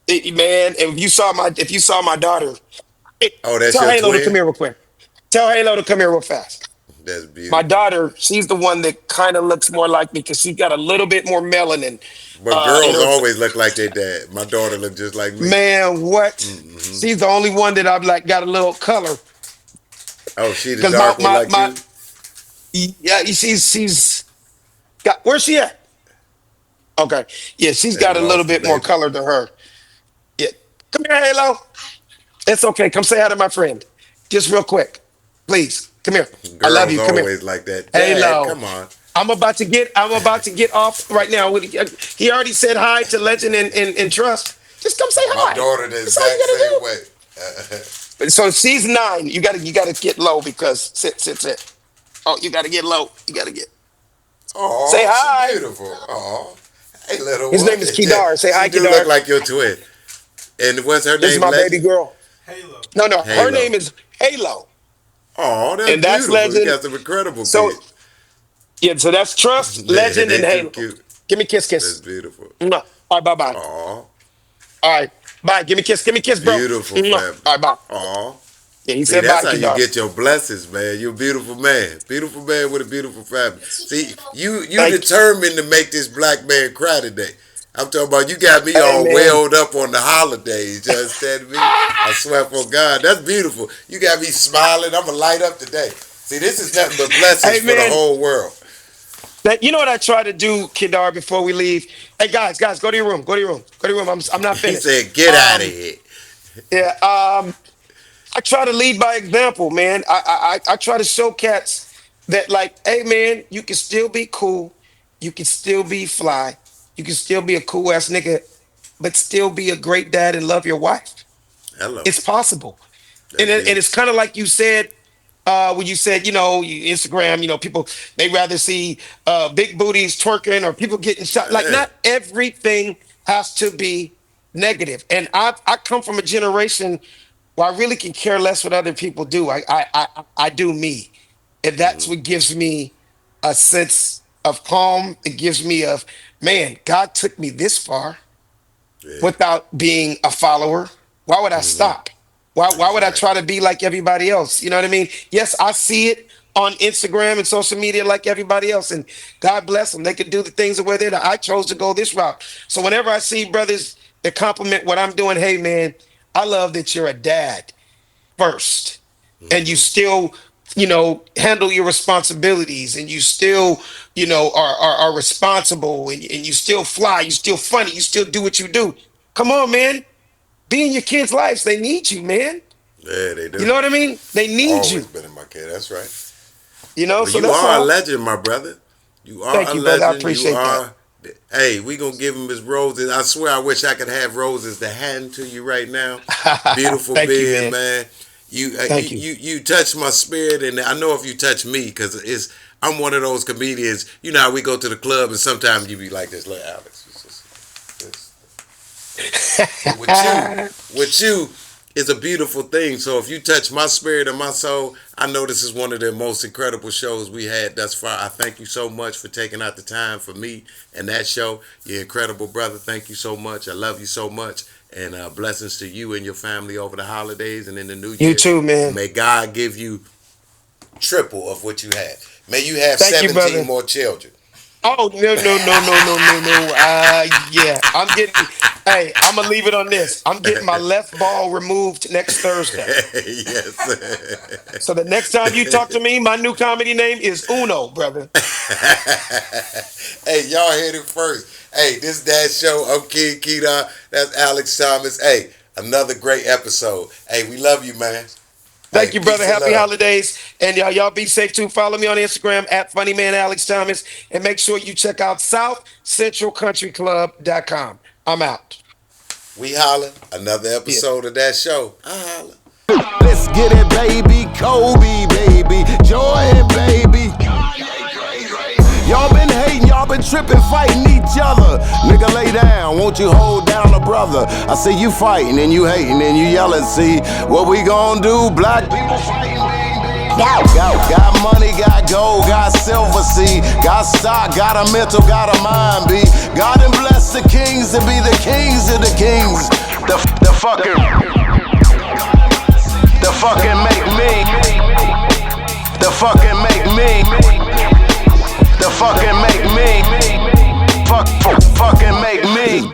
[SPEAKER 7] Man, if you saw my daughter,
[SPEAKER 1] Oh, that's
[SPEAKER 7] tell
[SPEAKER 1] your
[SPEAKER 7] Halo to come
[SPEAKER 1] twin?
[SPEAKER 7] here real quick. Tell Halo to come here real fast.
[SPEAKER 1] That's
[SPEAKER 7] My
[SPEAKER 1] beautiful.
[SPEAKER 7] daughter, she's the one that kind of looks more like me because she's got a little bit more melanin
[SPEAKER 1] But
[SPEAKER 7] in
[SPEAKER 1] girls
[SPEAKER 7] her.
[SPEAKER 1] always look like their dad. My daughter look just like me.
[SPEAKER 7] Man, what? She's the only one that I've like got a little color
[SPEAKER 1] Oh, she the
[SPEAKER 7] because
[SPEAKER 1] dark one like
[SPEAKER 7] my
[SPEAKER 1] you?
[SPEAKER 7] yeah, she's got where's she at? Okay, yeah, she's
[SPEAKER 1] They
[SPEAKER 7] got a little
[SPEAKER 1] lost the
[SPEAKER 7] bit more
[SPEAKER 1] baby.
[SPEAKER 7] color than her. Yeah, come here, Halo. It's okay. Come say hi to my friend, just real quick, please. Come here. I love
[SPEAKER 1] Girls
[SPEAKER 7] you. Come here,
[SPEAKER 1] always like that. Dad,
[SPEAKER 7] Halo.
[SPEAKER 1] come on.
[SPEAKER 7] I'm about to get off right now. He already said hi to Legend and Trust. Just come say
[SPEAKER 1] My
[SPEAKER 7] hi.
[SPEAKER 1] daughter the
[SPEAKER 7] That's all
[SPEAKER 1] exact
[SPEAKER 7] you
[SPEAKER 1] same way.
[SPEAKER 7] gotta do. So she's 9. You gotta get low because sit. Oh, you gotta get low. You gotta get say
[SPEAKER 1] Oh, she
[SPEAKER 7] hi.
[SPEAKER 1] beautiful. Oh, hey, little
[SPEAKER 7] His
[SPEAKER 1] one.
[SPEAKER 7] name is Kedar. Say
[SPEAKER 1] She
[SPEAKER 7] hi,
[SPEAKER 1] do look
[SPEAKER 7] Kedar.
[SPEAKER 1] like your twin. And what's her
[SPEAKER 7] This is
[SPEAKER 1] name?
[SPEAKER 7] my baby
[SPEAKER 1] Legend?
[SPEAKER 7] girl.
[SPEAKER 2] Halo.
[SPEAKER 7] No, her
[SPEAKER 1] Halo.
[SPEAKER 7] name is Halo,
[SPEAKER 1] Oh, that's
[SPEAKER 7] and that's
[SPEAKER 1] beautiful. You
[SPEAKER 7] Legend.
[SPEAKER 1] got some incredible
[SPEAKER 7] So
[SPEAKER 1] kids.
[SPEAKER 7] yeah, so that's Trust, Legend, and
[SPEAKER 1] They too
[SPEAKER 7] Halo.
[SPEAKER 1] cute.
[SPEAKER 7] Give me a kiss,
[SPEAKER 1] That's
[SPEAKER 7] kiss.
[SPEAKER 1] beautiful.
[SPEAKER 7] Mwah. All right, bye.
[SPEAKER 1] Oh,
[SPEAKER 7] All right, bye. Give me a kiss. Give me a kiss, bro.
[SPEAKER 1] beautiful
[SPEAKER 7] Mwah.
[SPEAKER 1] family.
[SPEAKER 7] All right, bye.
[SPEAKER 1] Oh.
[SPEAKER 7] Yeah, he
[SPEAKER 1] See,
[SPEAKER 7] said
[SPEAKER 1] that's
[SPEAKER 7] bye,
[SPEAKER 1] how you
[SPEAKER 7] Kedar.
[SPEAKER 1] get your blessings, man. You're a beautiful man. Beautiful man with a beautiful family. See, you
[SPEAKER 7] Thank you.
[SPEAKER 1] determined to make this black man cry today. I'm talking about you got me
[SPEAKER 7] Hey,
[SPEAKER 1] all
[SPEAKER 7] man.
[SPEAKER 1] wailed up on the holidays. You understand me? I swear for God. That's beautiful. You got me smiling. I'm going to light up today. See, this is nothing but blessings
[SPEAKER 7] Hey,
[SPEAKER 1] for the
[SPEAKER 7] man.
[SPEAKER 1] whole world.
[SPEAKER 7] You know what I try to do, Kedar, before we leave? Hey, guys, go to your room. Go to your room. Go to your room. I'm not
[SPEAKER 1] He
[SPEAKER 7] finished.
[SPEAKER 1] said, get out of here.
[SPEAKER 7] Yeah. I try to lead by example, man. I try to show cats that, like, hey, man, you can still be cool. You can still be fly. You can still be a cool ass nigga, but still be a great dad and love your wife.
[SPEAKER 1] Hello.
[SPEAKER 7] It's possible.
[SPEAKER 1] That's
[SPEAKER 7] And it's
[SPEAKER 1] beautiful.
[SPEAKER 7] kind of like you said when you said, Instagram, people they rather see big booties twerking or people getting shot. Like,
[SPEAKER 1] Hey.
[SPEAKER 7] not everything has to be negative. And I come from a generation where I really can care less what other people do. I do me, and that's what gives me a sense of calm. It gives me of, man, God took me this far
[SPEAKER 1] Yeah.
[SPEAKER 7] without being a follower. Why would I stop? Why would I try
[SPEAKER 1] Exactly.
[SPEAKER 7] to be like everybody else? You know what I mean? Yes, I see it on Instagram and social media like everybody else, and God bless them. They could do the things the way they're. I chose to go this route. So whenever I see brothers that compliment what I'm doing, hey man, I love that you're a dad first, and you still handle your responsibilities, and you still are responsible, and you still fly, you still funny, you still do what you do. Come on, man, be in your kids' lives. They need you, man.
[SPEAKER 1] Yeah, they
[SPEAKER 7] You
[SPEAKER 1] do.
[SPEAKER 7] know what I mean? They need
[SPEAKER 1] Always
[SPEAKER 7] you.
[SPEAKER 1] been in my kid. That's right. Well,
[SPEAKER 7] So
[SPEAKER 1] you
[SPEAKER 7] that's
[SPEAKER 1] are a
[SPEAKER 7] all.
[SPEAKER 1] legend, my brother. You are
[SPEAKER 7] Thank
[SPEAKER 1] a
[SPEAKER 7] you, brother. I
[SPEAKER 1] legend. You
[SPEAKER 7] appreciate that.
[SPEAKER 1] are. Hey, we gonna give him his roses. I swear, I wish I could have roses to hand to you right now. Beautiful
[SPEAKER 7] Thank you,
[SPEAKER 1] being,
[SPEAKER 7] man.
[SPEAKER 1] man.
[SPEAKER 7] Thank you.
[SPEAKER 1] You touch my spirit, and I know if you touch me, because it's I'm one of those comedians. You know how we go to the club, and sometimes you be like this, look, Alex. But with you, is a beautiful thing. So if you touch my spirit and my soul, I know this is one of the most incredible shows we had thus far. I thank you so much for taking out the time for me and that show. You're incredible, brother. Thank you so much. I love you so much. And blessings to you and your family over the holidays and in the new
[SPEAKER 7] You
[SPEAKER 1] year.
[SPEAKER 7] too,
[SPEAKER 1] And
[SPEAKER 7] man.
[SPEAKER 1] may God give you triple of what you had. May you have
[SPEAKER 7] Thank you,
[SPEAKER 1] 17
[SPEAKER 7] brother.
[SPEAKER 1] more children.
[SPEAKER 7] Oh, no. Yeah, I'm getting. Hey, I'm gonna leave it on this. I'm getting my left ball removed next Thursday.
[SPEAKER 1] Yes.
[SPEAKER 7] So the next time you talk to me, my new comedy name is Uno, brother.
[SPEAKER 1] Hey, y'all heard it first. Hey, this is that show. I'm King Kedar. That's Alex Thomas. Hey, another great episode. Hey, we love you, man.
[SPEAKER 7] Thank
[SPEAKER 1] Hey,
[SPEAKER 7] you, brother.
[SPEAKER 1] peace and
[SPEAKER 7] Happy
[SPEAKER 1] love.
[SPEAKER 7] holidays. And y'all be safe too. Follow me on Instagram at Funnyman Alex Thomas. And make sure you check out SouthCentralCountryClub.com. I'm out.
[SPEAKER 1] We holler. Another
[SPEAKER 7] Yeah.
[SPEAKER 1] episode of that show. I holler.
[SPEAKER 3] Let's get it, baby. Kobe, baby. Jordan, baby. Y'all been hating, y'all been tripping, fighting each other. Nigga, lay down, won't you hold down a brother? I say you fighting and you hating and you yelling, see what we gon' do? Black people fighting. Got money, got gold, got silver, see. Got stock, got a mental, got a mind, be. God and bless the kings to be the kings of the kings. The fucking make me. The fucking make me. The fucking